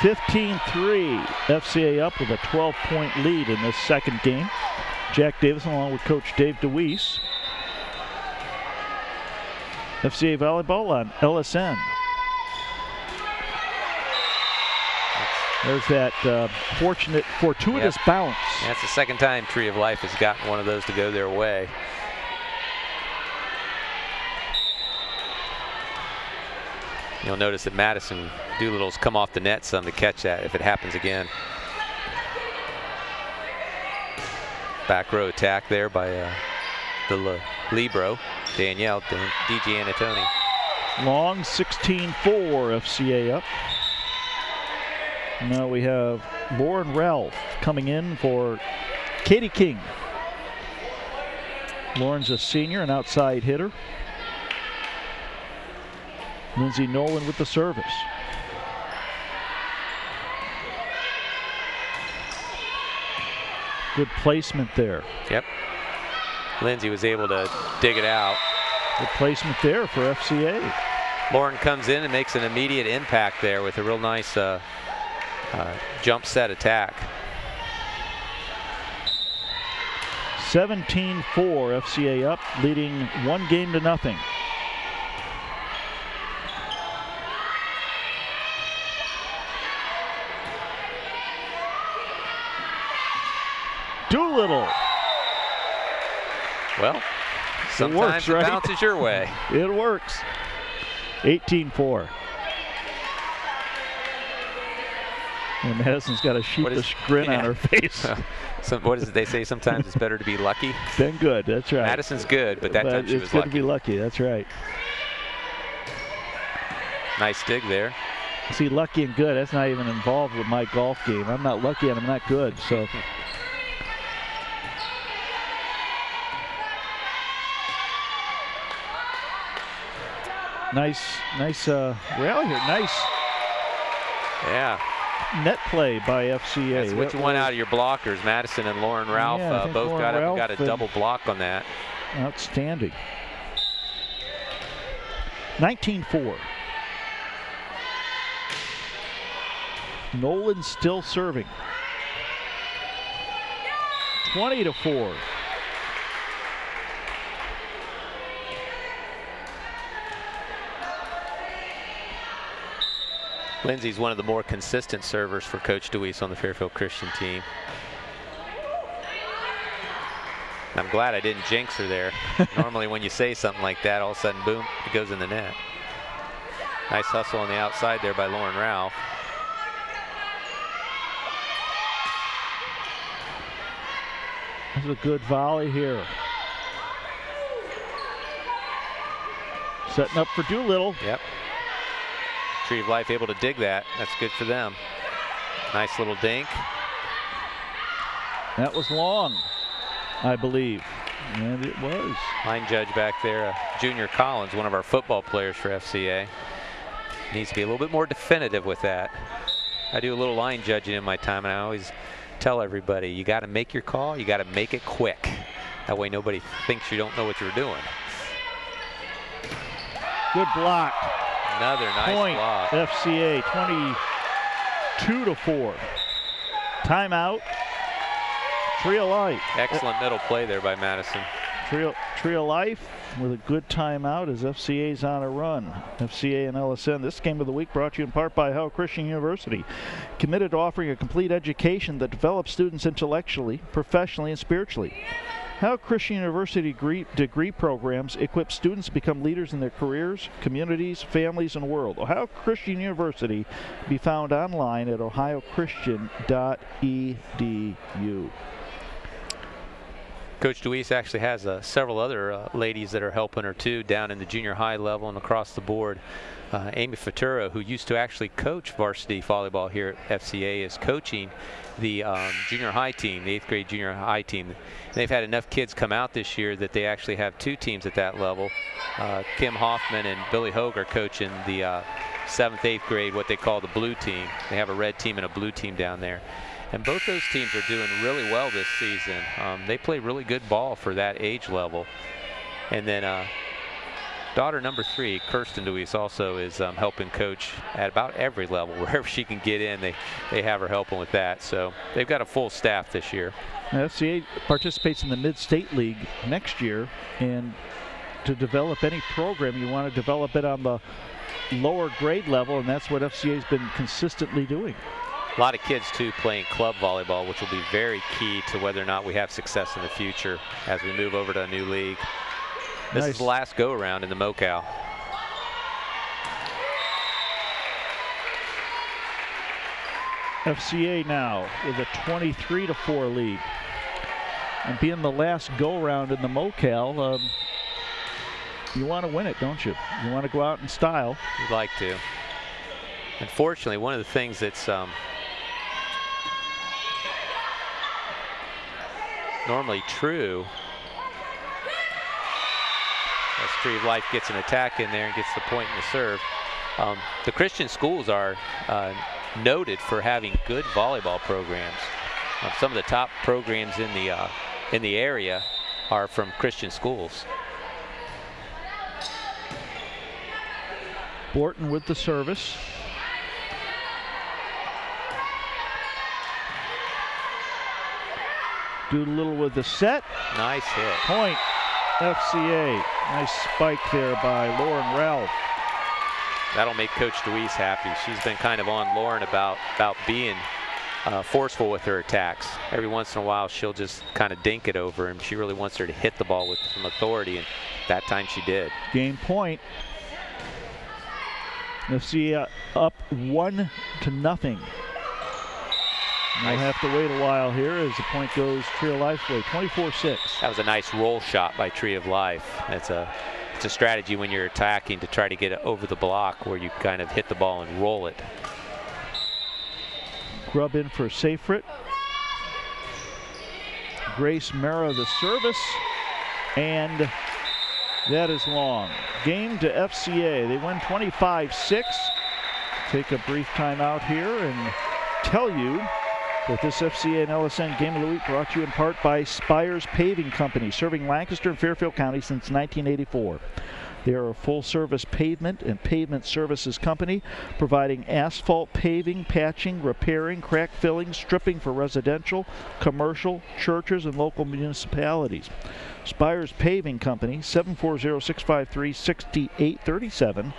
15-3, FCA up with a 12-point lead in this second game. Jack Davison along with Coach Dave DeWeese. FCA Volleyball on LSN. There's that fortuitous bounce. That's the second time Tree of Life has gotten one of those to go their way. You'll notice that Madison Doolittle's come off the net some to catch that if it happens again. Back row attack there by the Libero, Danielle, DJ Anatoni. Long 16-4, FCA up. Now we have Lauren Ralph coming in for Katie King. Lauren's a senior, an outside hitter. Lindsay Nolan with the service. Good placement there. Yep. Lindsay was able to dig it out. Good placement there for FCA. Lauren comes in and makes an immediate impact there with a real nice jump set attack. 17-4, FCA up, leading 1-0. Doolittle. Well, sometimes it bounces your way. It works. 18-4. And Madison's got a sheepish grin on her face. What is it they say? Sometimes it's better to be lucky than good. That's right. Madison's good, but that time she was lucky. It's good to be lucky. That's right. Nice dig there. See, lucky and good, that's not even involved with my golf game. I'm not lucky and I'm not good, so. Nice rally here. Yeah. Net play by FCA. That's what you want out of your blockers. Madison and Lauren Ralph both got a double block on that. Outstanding. 19-4. Nolan still serving. 20-4. Lindsay's one of the more consistent servers for Coach DeWeese on the Fairfield Christian team. I'm glad I didn't jinx her there. Normally when you say something like that, all of a sudden, boom, it goes in the net. Nice hustle on the outside there by Lauren Ralph. This is a good volley here. Setting up for Doolittle. Yep. Tree of Life able to dig that. That's good for them. Nice little dink. That was long, I believe. And it was. Line judge back there, Junior Collins, one of our football players for FCA. Needs to be a little bit more definitive with that. I do a little line judging in my time, and I always tell everybody, you got to make your call, you got to make it quick. That way nobody thinks you don't know what you're doing. Good block. Another nice Point, block. FCA 22-4. Timeout. Tree of Life. Excellent middle play there by Madison. Tree of Life with a good timeout as FCA's on a run. FCA and LSN. This game of the week brought to you in part by Howe Christian University. Committed to offering a complete education that develops students intellectually, professionally, and spiritually. Howe Christian University degree programs equip students to become leaders in their careers, communities, families, and world. Ohio Christian University can be found online at ohiochristian.edu. Coach DeWeese actually has several other ladies that are helping her too down in the junior high level and across the board. Amy Faturo, who used to actually coach varsity volleyball here at FCA, is coaching the junior high team, the 8th grade junior high team. They've had enough kids come out this year that they actually have 2 teams at that level. Kim Hoffman and Billy Hogue are coaching the 7th, 8th grade, what they call the blue team. They have a red team and a blue team down there. And both those teams are doing really well this season. They play really good ball for that age level. And then daughter number 3, Kirsten DeWeese, also is helping coach at about every level. Wherever she can get in, they have her helping with that. So they've got a full staff this year. Now, FCA participates in the Mid-State League next year, and to develop any program, you want to develop it on the lower grade level, and that's what FCA's been consistently doing. A lot of kids, too, playing club volleyball, which will be very key to whether or not we have success in the future as we move over to a new league. This is the last go-around in the MoCal. FCA now with a 23-4 lead. And being the last go-around in the MoCal, you want to win it, don't you? You want to go out in style. You'd like to. Unfortunately, one of the things that's normally true, as Tree of Life gets an attack in there and gets the point in the serve. The Christian schools are noted for having good volleyball programs. Some of the top programs in the area are from Christian schools. Borton with the service. Doolittle with the set. Nice hit. Point, FCA. Nice spike there by Lauren Ralph. That'll make Coach DeWeese happy. She's been kind of on Lauren about being forceful with her attacks. Every once in a while, she'll just kind of dink it over him. She really wants her to hit the ball with some authority, and that time she did. Game point. FCA up 1-0. We'll have to wait a while here as the point goes Tree of Life's way, 24-6. That was a nice roll shot by Tree of Life. It's a strategy when you're attacking to try to get it over the block where you kind of hit the ball and roll it. Grub in for Seyfried. Grace Mara the service, and that is long. Game to FCA. They win 25-6. take a brief time out here and tell you that this FCA and LSN Game of the Week brought to you in part by Spires Paving Company, serving Lancaster and Fairfield County since 1984. They are a full-service pavement and pavement services company, providing asphalt paving, patching, repairing, crack filling, stripping for residential, commercial, churches, and local municipalities. Spires Paving Company, 740-653-6837.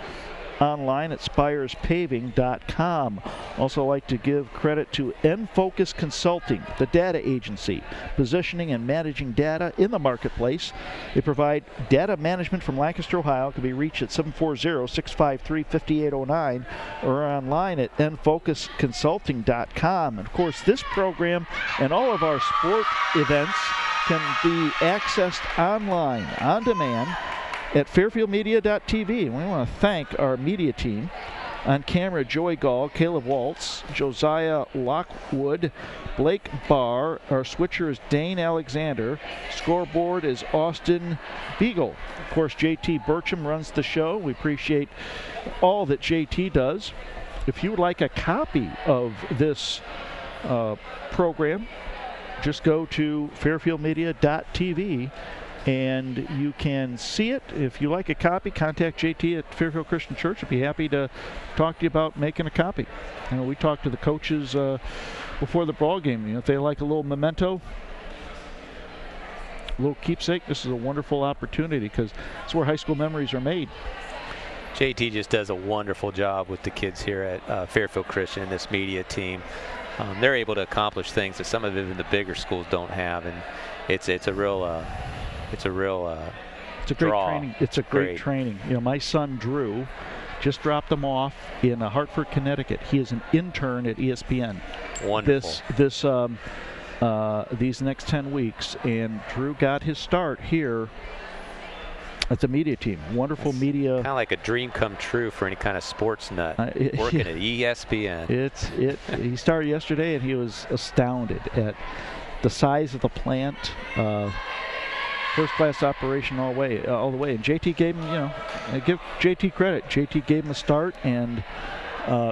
Online at spirespaving.com. Also like to give credit to N-Focus Consulting, the data agency, positioning and managing data in the marketplace. They provide data management from Lancaster, Ohio. It can be reached at 740-653-5809 or online at nfocusconsulting.com. And of course, this program and all of our sport events can be accessed online, on demand, at fairfieldmedia.tv. We want to thank our media team. On camera, Joey Gall, Caleb Waltz, Josiah Lockwood, Blake Barr. Our switcher is Dane Alexander. Scoreboard is Austin Beagle. Of course, JT Burcham runs the show. We appreciate all that JT does. If you would like a copy of this program, just go to fairfieldmedia.tv and you can see it. If you like a copy, contact JT at Fairfield Christian Church. I'd be happy to talk to you about making a copy. You know, we talked to the coaches before the ball game. You know, if they like a little memento, a little keepsake, this is a wonderful opportunity because it's where high school memories are made. JT just does a wonderful job with the kids here at Fairfield Christian and this media team. They're able to accomplish things that some of even the bigger schools don't have, and it's a real it's a great training. It's a great training. You know, my son Drew just dropped him off in Hartford, Connecticut. He is an intern at ESPN. Wonderful. These next 10 weeks, and Drew got his start here at the media team. Wonderful media. Kind of like a dream come true for any kind of sports nut working at ESPN. He started yesterday, and he was astounded at the size of the plant. First-class operation all the way. And JT gave him, I give JT credit. JT gave him a start, and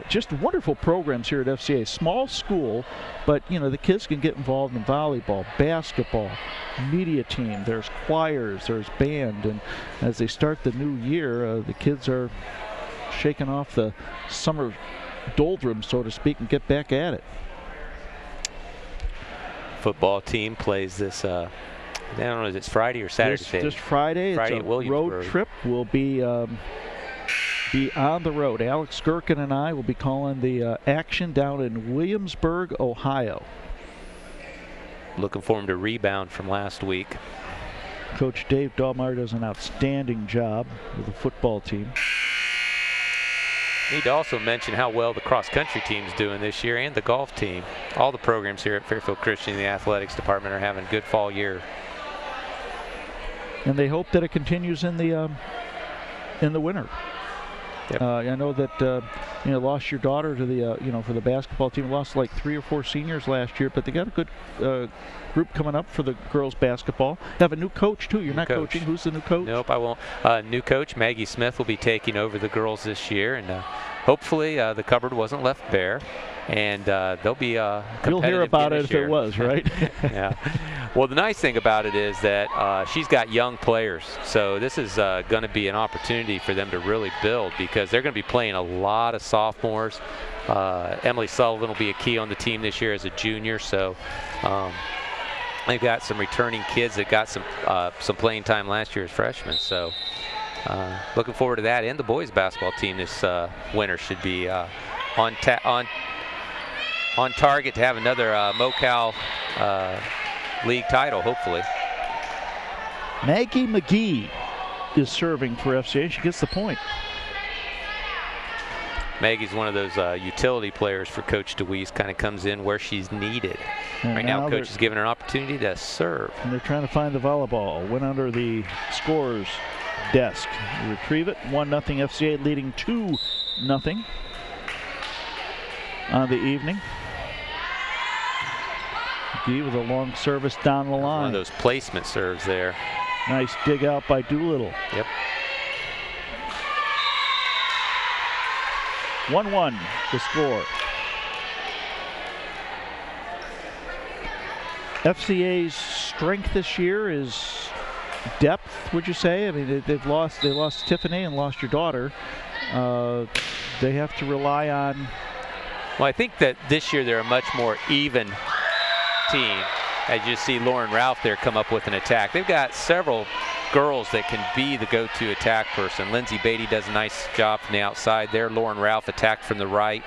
just wonderful programs here at FCA. Small school, but, the kids can get involved in volleyball, basketball, media team. There's choirs, there's band, and as they start the new year, the kids are shaking off the summer doldrums, so to speak, and get back at it. Football team plays this I don't know, is it Friday or Saturday? This Friday. Friday it's at a Williamsburg. road trip. We'll be on the road. Alex Gherkin and I will be calling the action down in Williamsburg, Ohio. Looking for him to rebound from last week. Coach Dave Dahlmeyer does an outstanding job with the football team. Need to also mention how well the cross-country team's doing this year and the golf team. All the programs here at Fairfield Christian in the athletics department are having a good fall year. And they hope that it continues in the winter. Yep. I know that lost your daughter to the for the basketball team. Lost like 3 or 4 seniors last year, but they got a good group coming up for the girls basketball. They have a new coach too. You're not coaching. Who's the new coach? Nope, I won't. New coach Maggie Smith will be taking over the girls this year, and hopefully the cupboard wasn't left bare, and they'll be competitive. You'll hear about it if it was, right? Yeah. Well, the nice thing about it is that she's got young players, so this is going to be an opportunity for them to really build because they're going to be playing a lot of sophomores. Emily Sullivan will be a key on the team this year as a junior, so they've got some returning kids that got some playing time last year as freshmen. So looking forward to that, and the boys basketball team this winter should be on target to have another MoCal league title, hopefully. Maggie McGee is serving for FCA. She gets the point. Maggie's one of those utility players for Coach DeWeese, kind of comes in where she's needed. And right now Coach is giving her an opportunity to serve. And they're trying to find the volleyball. Went under the scorer's desk. Retrieve it. 1-0 FCA, leading 2-0 on the evening. McGee with a long service down the line. One of those placement serves there. Nice dig out by Doolittle. Yep. 1-1 the score. FCA's strength this year is depth, would you say? I mean, they lost Tiffany and lost your daughter. They have to rely on... Well, I think that this year they're a much more even team. As you see Lauren Ralph there come up with an attack. They've got several girls that can be the go-to attack person. Lindsay Beatty does a nice job from the outside there. Lauren Ralph attacked from the right.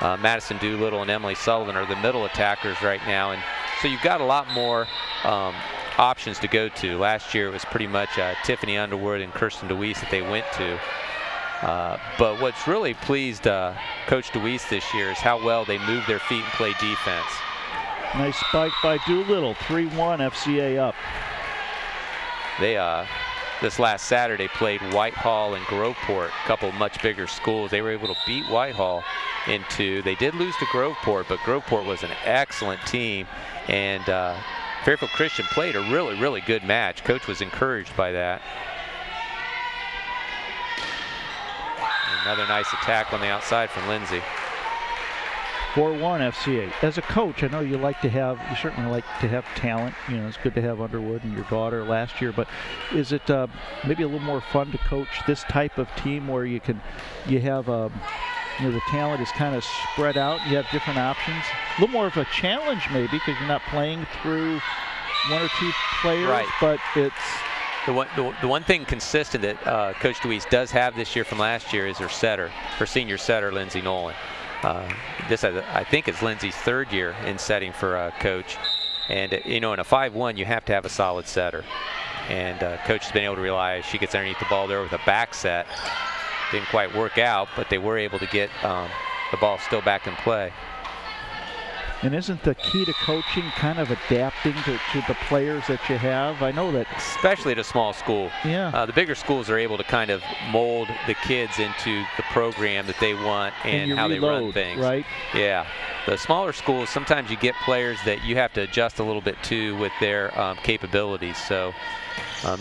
Madison Doolittle and Emily Sullivan are the middle attackers right now. And so you've got a lot more options to go to. Last year it was pretty much Tiffany Underwood and Kirsten DeWeese that they went to. But what's really pleased Coach DeWeese this year is how well they move their feet and play defense. Nice spike by Doolittle. 3-1 FCA up. They this last Saturday played Whitehall and Groveport, a couple of much bigger schools. They were able to beat Whitehall in 2. They did lose to Groveport, but Groveport was an excellent team, and Fairfield Christian played a really, really good match. Coach was encouraged by that. Another nice attack on the outside from Lindsay. 4-1 FCA. As a coach, I know you certainly like to have talent. You know, it's good to have Underwood and your daughter last year, but is it maybe a little more fun to coach this type of team where you have the talent is kind of spread out, you have different options? A little more of a challenge maybe because you're not playing through one or two players, right. But it's... The one thing consistent that Coach DeWeese does have this year from last year is her senior setter, Lindsay Nolan. This, I think, is Lindsay's 3rd year in setting for Coach. And, in a 5-1, you have to have a solid setter. And Coach has been able to rely, she gets underneath the ball there with a back set. Didn't quite work out, but they were able to get the ball still back in play. And isn't the key to coaching kind of adapting to the players that you have? I know that... Especially at a small school. Yeah. The bigger schools are able to kind of mold the kids into the program that they want and how they run things. Right? Yeah. The smaller schools, sometimes you get players that you have to adjust a little bit to with their capabilities. So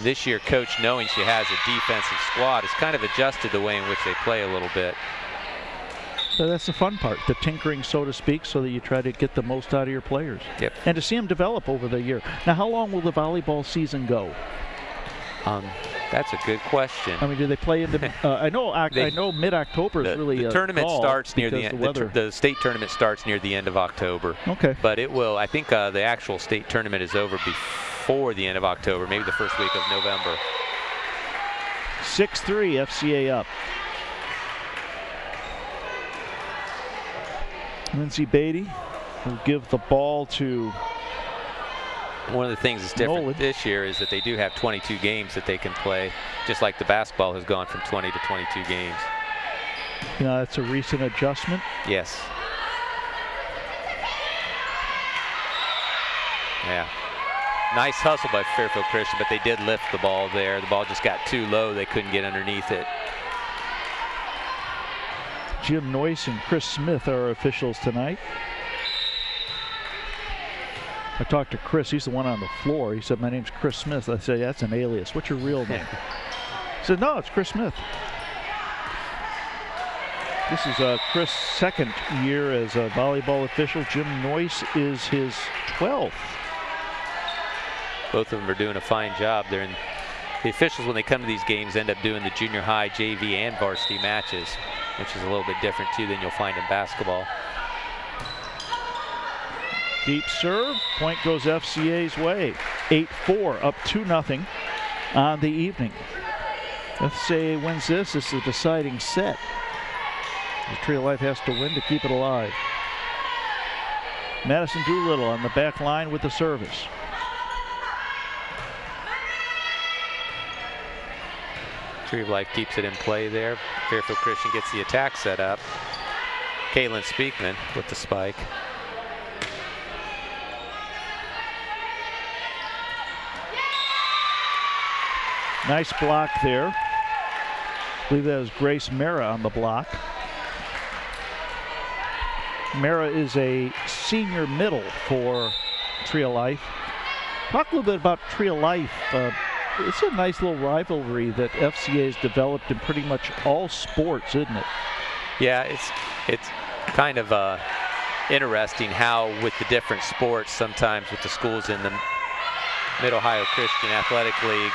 this year, Coach, knowing she has a defensive squad, has kind of adjusted the way in which they play a little bit. So that's the fun part, the tinkering, so to speak, so that you try to get the most out of your players. Yep. And to see them develop over the year. Now, how long will the volleyball season go? That's a good question. I mean, do they play in the? I know mid-October is really the tournament starts near the end. The state tournament starts near the end of October. Okay. But it will. I think the actual state tournament is over before the end of October, maybe the first week of November. 6-3 FCA up. Lindsay Beatty will give the ball to one of the things that's different Nolan this year is that they do have 22 games that they can play, just like the basketball has gone from 20 to 22 games. You know, that's a recent adjustment. Yes. Yeah. Nice hustle by Fairfield Christian, but they did lift the ball there. The ball just got too low. They couldn't get underneath it. Jim Noyce and Chris Smith are our officials tonight. I talked to Chris. He's the one on the floor. He said, "My name's Chris Smith." I said, "That's an alias. What's your real name?" He said, "No, it's Chris Smith." This is Chris' 2nd year as a volleyball official. Jim Noyce is his 12th. Both of them are doing a fine job. The officials, when they come to these games, end up doing the junior high, JV, and varsity matches, which is a little bit different, too, than you'll find in basketball. Deep serve. Point goes FCA's way. 8-4, up 2-0 on the evening. FCA wins this. This is a deciding set. The Tree of Life has to win to keep it alive. Madison Doolittle on the back line with the service. Tree of Life keeps it in play there. Fairfield Christian gets the attack set up. Kaylin Speakman with the spike. Nice block there. I believe that was Grace Mara on the block. Mara is a senior middle for Tree of Life. Talk a little bit about Tree of Life. It's a nice little rivalry that FCA has developed in pretty much all sports, isn't it? Yeah, it's kind of interesting how with the different sports, sometimes with the schools in the Mid-Ohio Christian Athletic League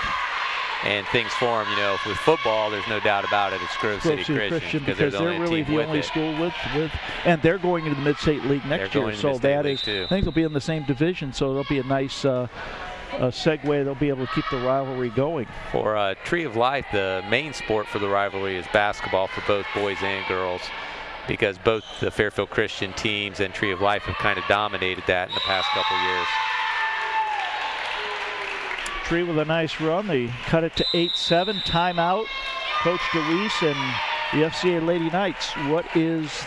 and things form, you know, with football, there's no doubt about it. It's Grove City Christian because they're really the only school with, and they're going into the Mid-State League next year. So that is, I think they'll be in the same division. So it'll be a nice segue. They'll be able to keep the rivalry going. For Tree of Life, the main sport for the rivalry is basketball for both boys and girls, because both the Fairfield Christian teams and Tree of Life have kind of dominated that in the past couple years. Tree with a nice run. They cut it to 8-7. Timeout. Coach DeWeese and the FCA Lady Knights. What is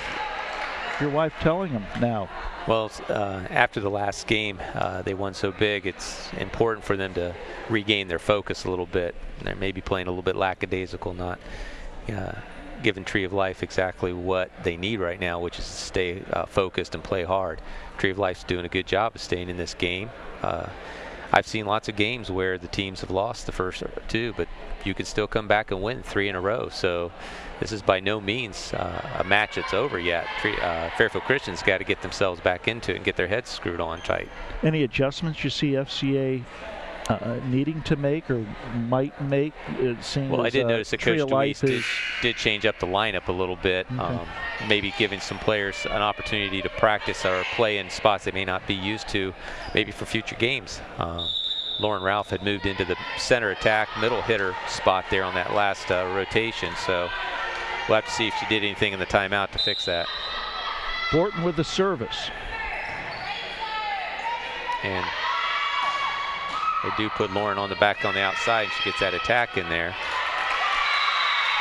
your wife telling them now? Well, after the last game, they won so big, it's important for them to regain their focus a little bit. They're maybe playing a little bit lackadaisical, not giving Tree of Life exactly what they need right now, which is to stay focused and play hard. Tree of Life's doing a good job of staying in this game. I've seen lots of games where the teams have lost the first two, but you can still come back and win 3 in a row. So this is by no means a match that's over yet. Fairfield Christian's got to get themselves back into it and get their heads screwed on tight. Any adjustments you see FCA needing to make or might make? Well, I did notice that Coach DeWeese did change up the lineup a little bit, maybe giving some players an opportunity to practice or play in spots they may not be used to, maybe for future games. Lauren Ralph had moved into the center attack, middle hitter spot there on that last rotation, so we'll have to see if she did anything in the timeout to fix that. Borton with the service. And they do put Lauren on the back on the outside, and she gets that attack in there.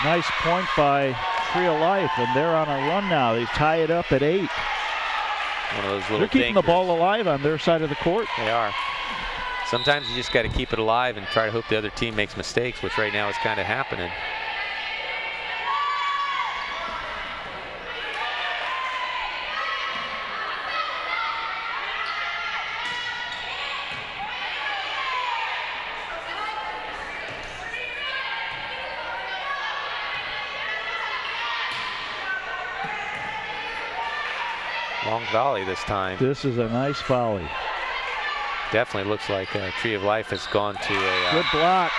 Nice point by Tree of Life, and they're on a run now. They tie it up at 8. One of those little They're keeping the ball alive on their side of the court. They are. Sometimes you just got to keep it alive and try to hope the other team makes mistakes, which right now is kind of happening. Long volley this time. This is a nice volley. Definitely looks like Tree of Life has gone to a good block,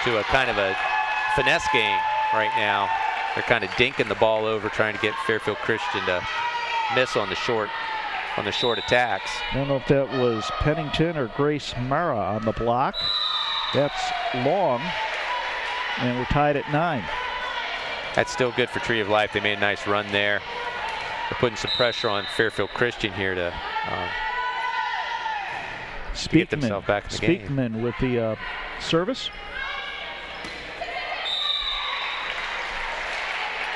to a kind of a finesse game right now. They're kind of dinking the ball over, trying to get Fairfield Christian to miss on the short attacks. I don't know if that was Pennington or Grace Mara on the block. That's long, and we're tied at 9. That's still good for Tree of Life. They made a nice run there. They're putting some pressure on Fairfield Christian here to get themselves back in the game. Speakman with the service.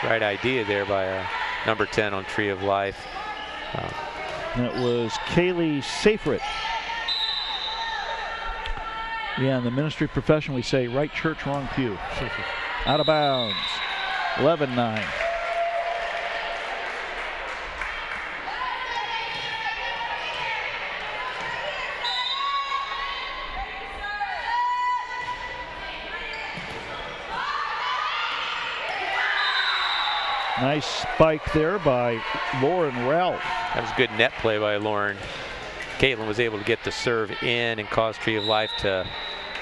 Right idea there by number 10 on Tree of Life. That was Kaylee Safrit. Yeah, in the ministry profession we say right church, wrong pew. Out of bounds. 11-9. Nice spike there by Lauren Ralph. That was good net play by Lauren. Caitlin was able to get the serve in and cause Tree of Life to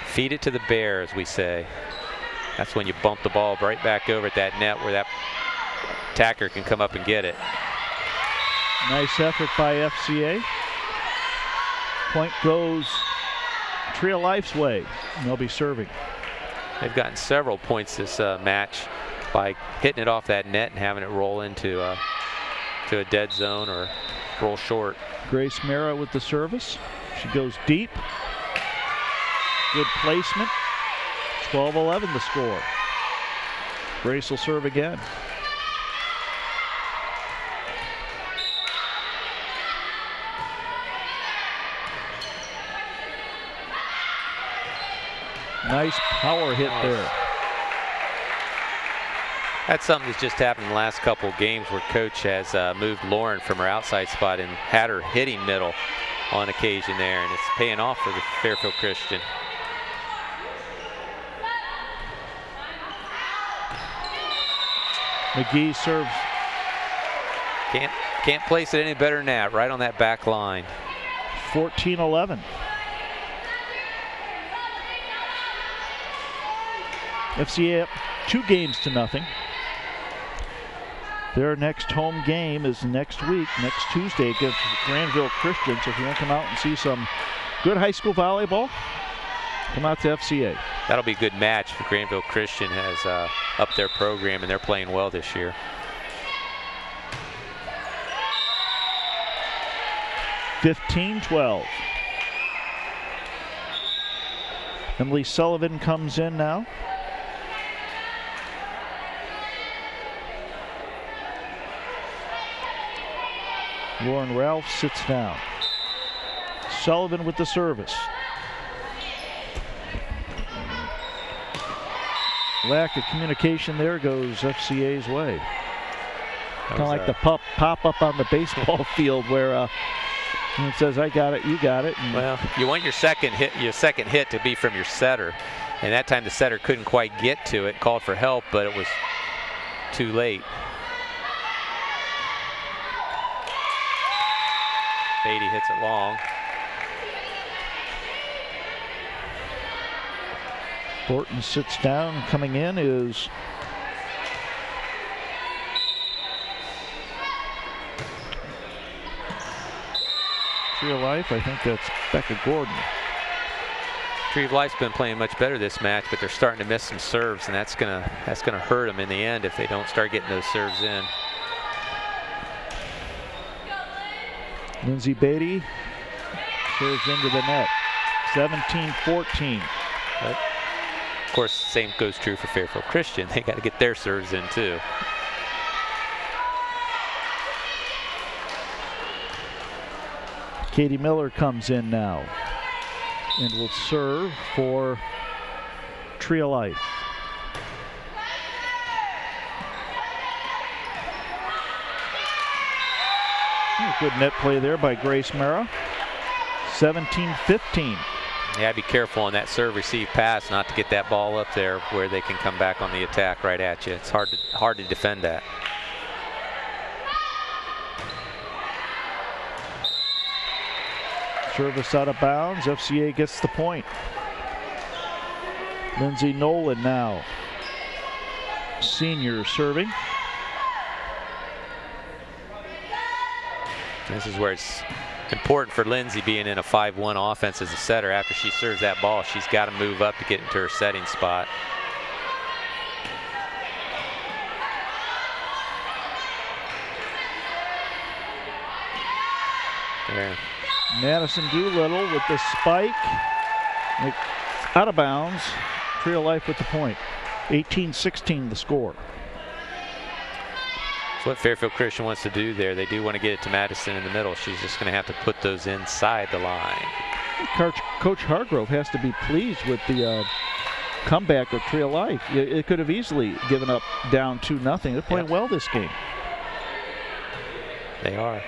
feed it to the bear, as we say. That's when you bump the ball right back over at that net where that attacker can come up and get it. Nice effort by FCA. Point goes Tree of Life's way, and they'll be serving. They've gotten several points this match by hitting it off that net and having it roll into to a dead zone or roll short. Grace Mara with the service. She goes deep. Good placement. 12-11 the score. Grace will serve again. Nice power hit there. That's something that's just happened in the last couple of games where Coach has moved Lauren from her outside spot and had her hitting middle on occasion there, and it's paying off for the Fairfield Christian. McGee serves Can't place it any better than that, right on that back line. 14-11. FCA up 2-0. Their next home game is next week, next Tuesday against Granville Christian. So if you want to come out and see some good high school volleyball, come out to FCA. That'll be a good match. Granville Christian has upped their program, and they're playing well this year. (15-12). Emily Sullivan comes in now. Lauren Ralph sits down. Sullivan with the service. Lack of communication there goes FCA's way. Kind of like the pop up on the baseball field where it says, "I got it, you got it." Well, you want your second hit to be from your setter, and that time the setter couldn't quite get to it. Called for help, but it was too late. Beatty hits it long. Thornton sits down. Coming in is Tree of Life. I think that's Becca Gordon. Tree of Life's been playing much better this match, but they're starting to miss some serves, and that's gonna hurt them in the end if they don't start getting those serves in. Lindsay Beatty serves into the net. 17-14. But of course, same goes true for Fairfield Christian. They got to get their serves in too. Katie Miller comes in now and will serve for Tree of Life. Good net play there by Grace Mara. 17-15. Yeah, be careful on that serve receive pass not to get that ball up there where they can come back on the attack right at you. It's hard to defend that. Service out of bounds. FCA gets the point. Lindsay Nolan now. Senior serving. This is where it's important for Lindsay being in a 5-1 offense as a setter. After she serves that ball, she's got to move up to get into her setting spot. There. Madison Doolittle with the spike. Out of bounds. Tree of Life with the point. 18-16 the score. That's what Fairfield Christian wants to do there. They do want to get it to Madison in the middle. She's just going to have to put those inside the line. Coach Hargrove has to be pleased with the comeback of Tree of Life. It could have easily given up down 2-0. They're playing well this game. They are.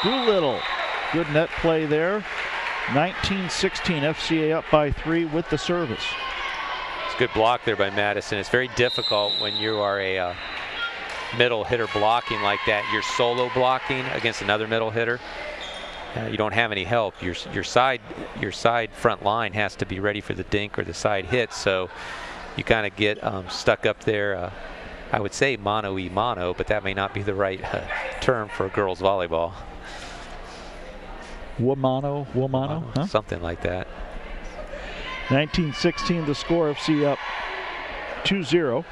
Doolittle, good net play there. 19-16, FCA up by 3 with the service. It's a good block there by Madison. It's very difficult when you are a middle hitter blocking like that. You're solo blocking against another middle hitter. You don't have any help. Your side front line has to be ready for the dink or the side hit. So you kind of get stuck up there. I would say mano-y-mano, but that may not be the right term for girls volleyball. Womano, huh? Something like that. 19-16 the score. FC up 2-0.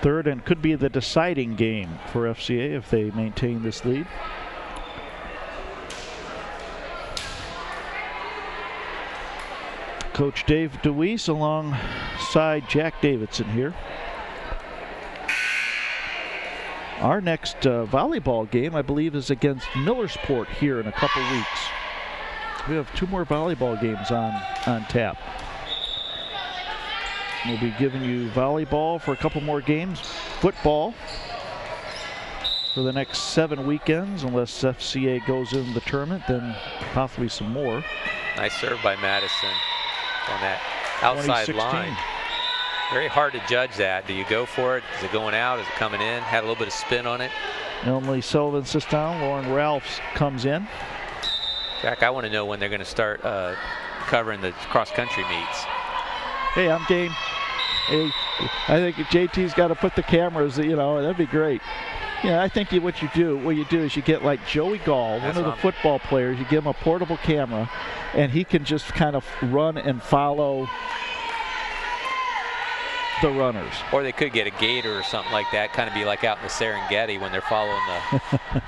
Third and could be the deciding game for FCA if they maintain this lead. Coach Dave DeWeese alongside Jack Davidson here. Our next volleyball game, I believe, is against Millersport here in a couple weeks. We have 2 more volleyball games on tap. We'll be giving you volleyball for a couple more games. Football for the next 7 weekends, unless FCA goes in the tournament, then possibly some more. Nice serve by Madison on that outside line. Very hard to judge that. Do you go for it? Is it going out? Is it coming in? Had a little bit of spin on it. Emily Sullivan sits down. Lauren Ralphs comes in. Jack, I want to know when they're going to start covering the cross-country meets. Hey, I'm game. Hey, I think JT's got to put the cameras, you know, that'd be great. Yeah, I think what you do is you get like Joey Gall, one of the football players, you give him a portable camera, and he can just kind of run and follow the runners. Or they could get a gator or something like that, kind of be like out in the Serengeti when they're following the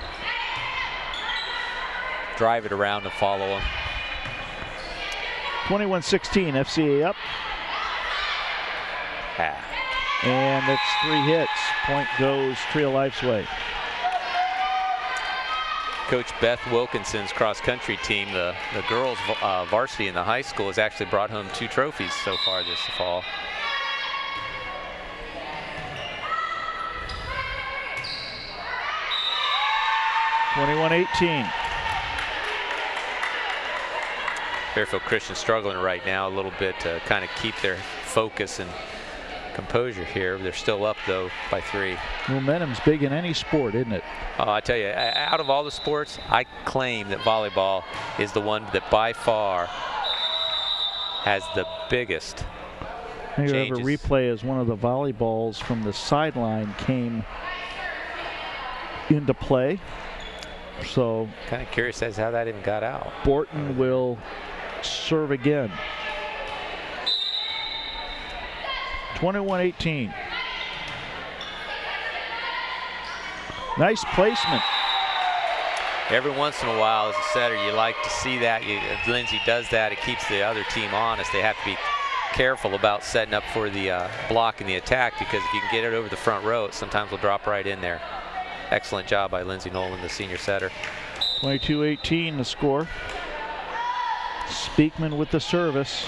drive it around and follow them. 21-16, FCA up. And it's 3 hits. Point goes Trio Life's way. Coach Beth Wilkinson's cross-country team, the girls varsity in the high school, has actually brought home 2 trophies so far this fall. (21-18). Fairfield Christian struggling right now a little bit to kind of keep their focus and composure here. They're still up though by 3. Momentum's big in any sport, isn't it? I tell you, out of all the sports, I claim that volleyball is the one that by far has the biggest Maybe changes. have a replay as one of the volleyballs from the sideline came into play. So kind of curious as to how that even got out. Borton will serve again. 21-18. Nice placement. Every once in a while as a setter you like to see that. If Lindsay does that, it keeps the other team honest. They have to be careful about setting up for the block and the attack, because if you can get it over the front row, it sometimes will drop right in there. Excellent job by Lindsay Nolan, the senior setter. 22-18 the score. Speakman with the service.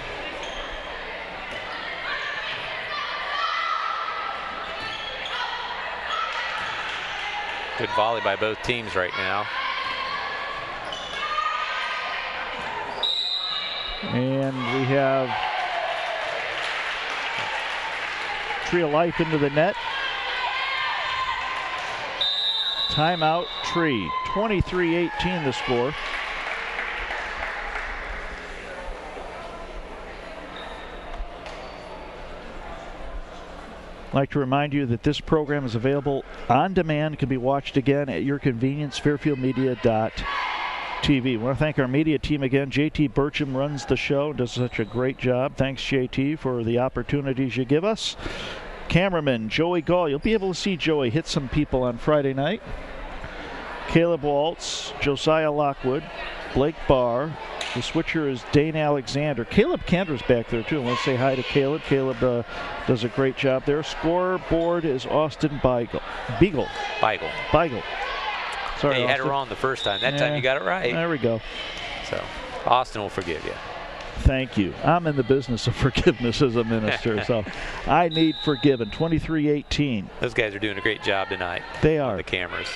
Good volley by both teams right now. And we have Tree of Life into the net. Timeout, Tree. 23-18 the score. I'd like to remind you that this program is available on demand, can be watched again at your convenience, fairfieldmedia.tv. I want to thank our media team again. JT Burcham runs the show, does such a great job. Thanks, JT, for the opportunities you give us. Cameraman Joey Gall. You'll be able to see Joey hit some people on Friday night. Caleb Waltz, Josiah Lockwood, Blake Barr. The switcher is Dane Alexander. Caleb Kander's back there too. Let's say hi to Caleb. Caleb does a great job there. Scoreboard is Austin Beigel. Sorry, hey, you had it Austin. wrong the first time. That time you got it right. There we go. So Austin will forgive you. Thank you. I'm in the business of forgiveness as a minister, so I need forgiven. 23-18. Those guys are doing a great job tonight. They are. On the cameras.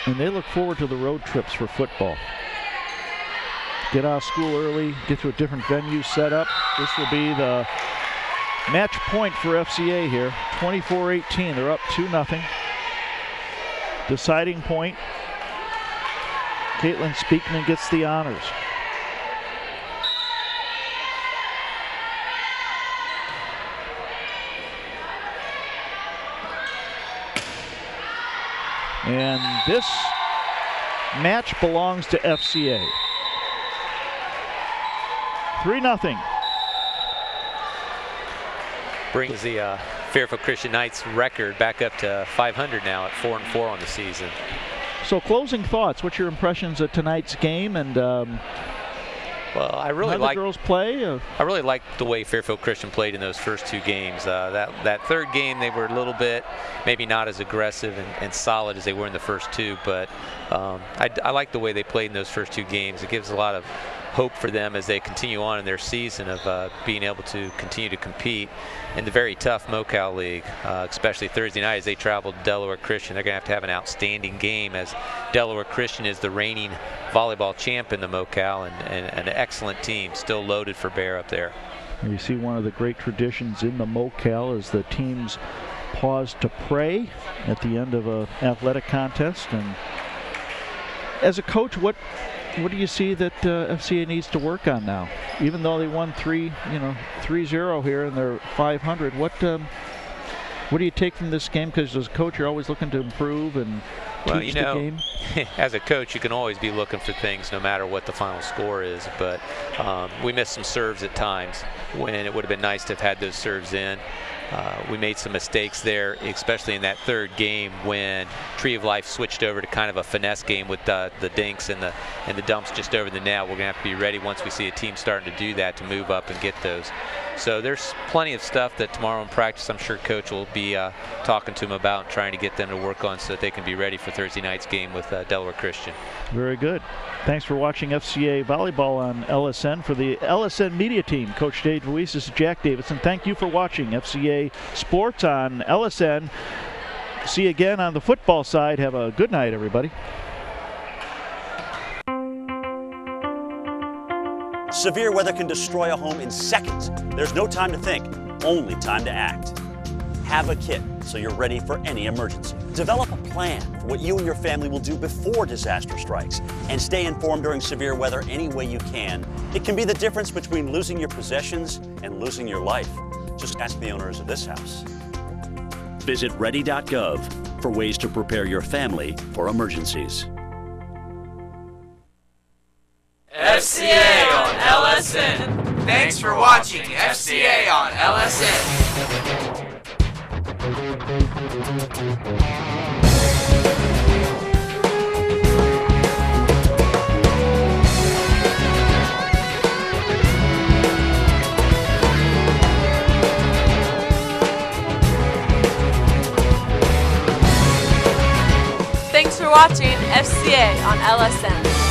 And they look forward to the road trips for football. Get out of school early, get to a different venue set up. This will be the match point for FCA here. 24-18, they're up 2-0. Deciding point. Caitlin Speakman gets the honors. And this match belongs to FCA. 3-0. Brings the Fairfield Christian Knights record back up to 500 now at 4-4 on the season. So closing thoughts, what's your impressions of tonight's game, and well, I really how the girls play? I really liked the way Fairfield Christian played in those first 2 games. That third game, they were a little bit, maybe not as aggressive and solid as they were in the first 2, but I like the way they played in those first 2 games. It gives a lot of hope for them as they continue on in their season of being able to continue to compete in the very tough MoCal League, especially Thursday night as they travel to Delaware Christian. They're going to have an outstanding game, as Delaware Christian is the reigning volleyball champ in the MoCal, and an excellent team, still loaded for bear up there. You see one of the great traditions in the MoCal is the teams pause to pray at the end of an athletic contest. And as a coach, what do you see that FCA needs to work on now? Even though they won 3-0 here and they're 500, what do you take from this game? Because as a coach, you're always looking to improve and teach the game. As a coach, you can always be looking for things no matter what the final score is. But we missed some serves at times when it would have been nice to have had those serves in. We made some mistakes there, especially in that third game when Tree of Life switched over to kind of a finesse game with the dinks and the dumps just over the net. We're going to have to be ready once we see a team starting to do that to move up and get those. So there's plenty of stuff that tomorrow in practice I'm sure Coach will be talking to them about and trying to get them to work on so that they can be ready for Thursday night's game with Delaware Christian. Very good. Thanks for watching FCA Volleyball on LSN. For the LSN media team, Coach Dave Ruiz, this is Jack Davidson. Thank you for watching FCA Sports on LSN. See you again on the football side. Have a good night, everybody. Severe weather can destroy a home in seconds. There's no time to think, only time to act. Have a kit so you're ready for any emergency. Develop a plan for what you and your family will do before disaster strikes, and stay informed during severe weather any way you can. It can be the difference between losing your possessions and losing your life. Just ask the owners of this house. Visit ready.gov for ways to prepare your family for emergencies. FCA on LSN. Thanks for watching FCA on LSN. Thanks for watching FCA on LSN.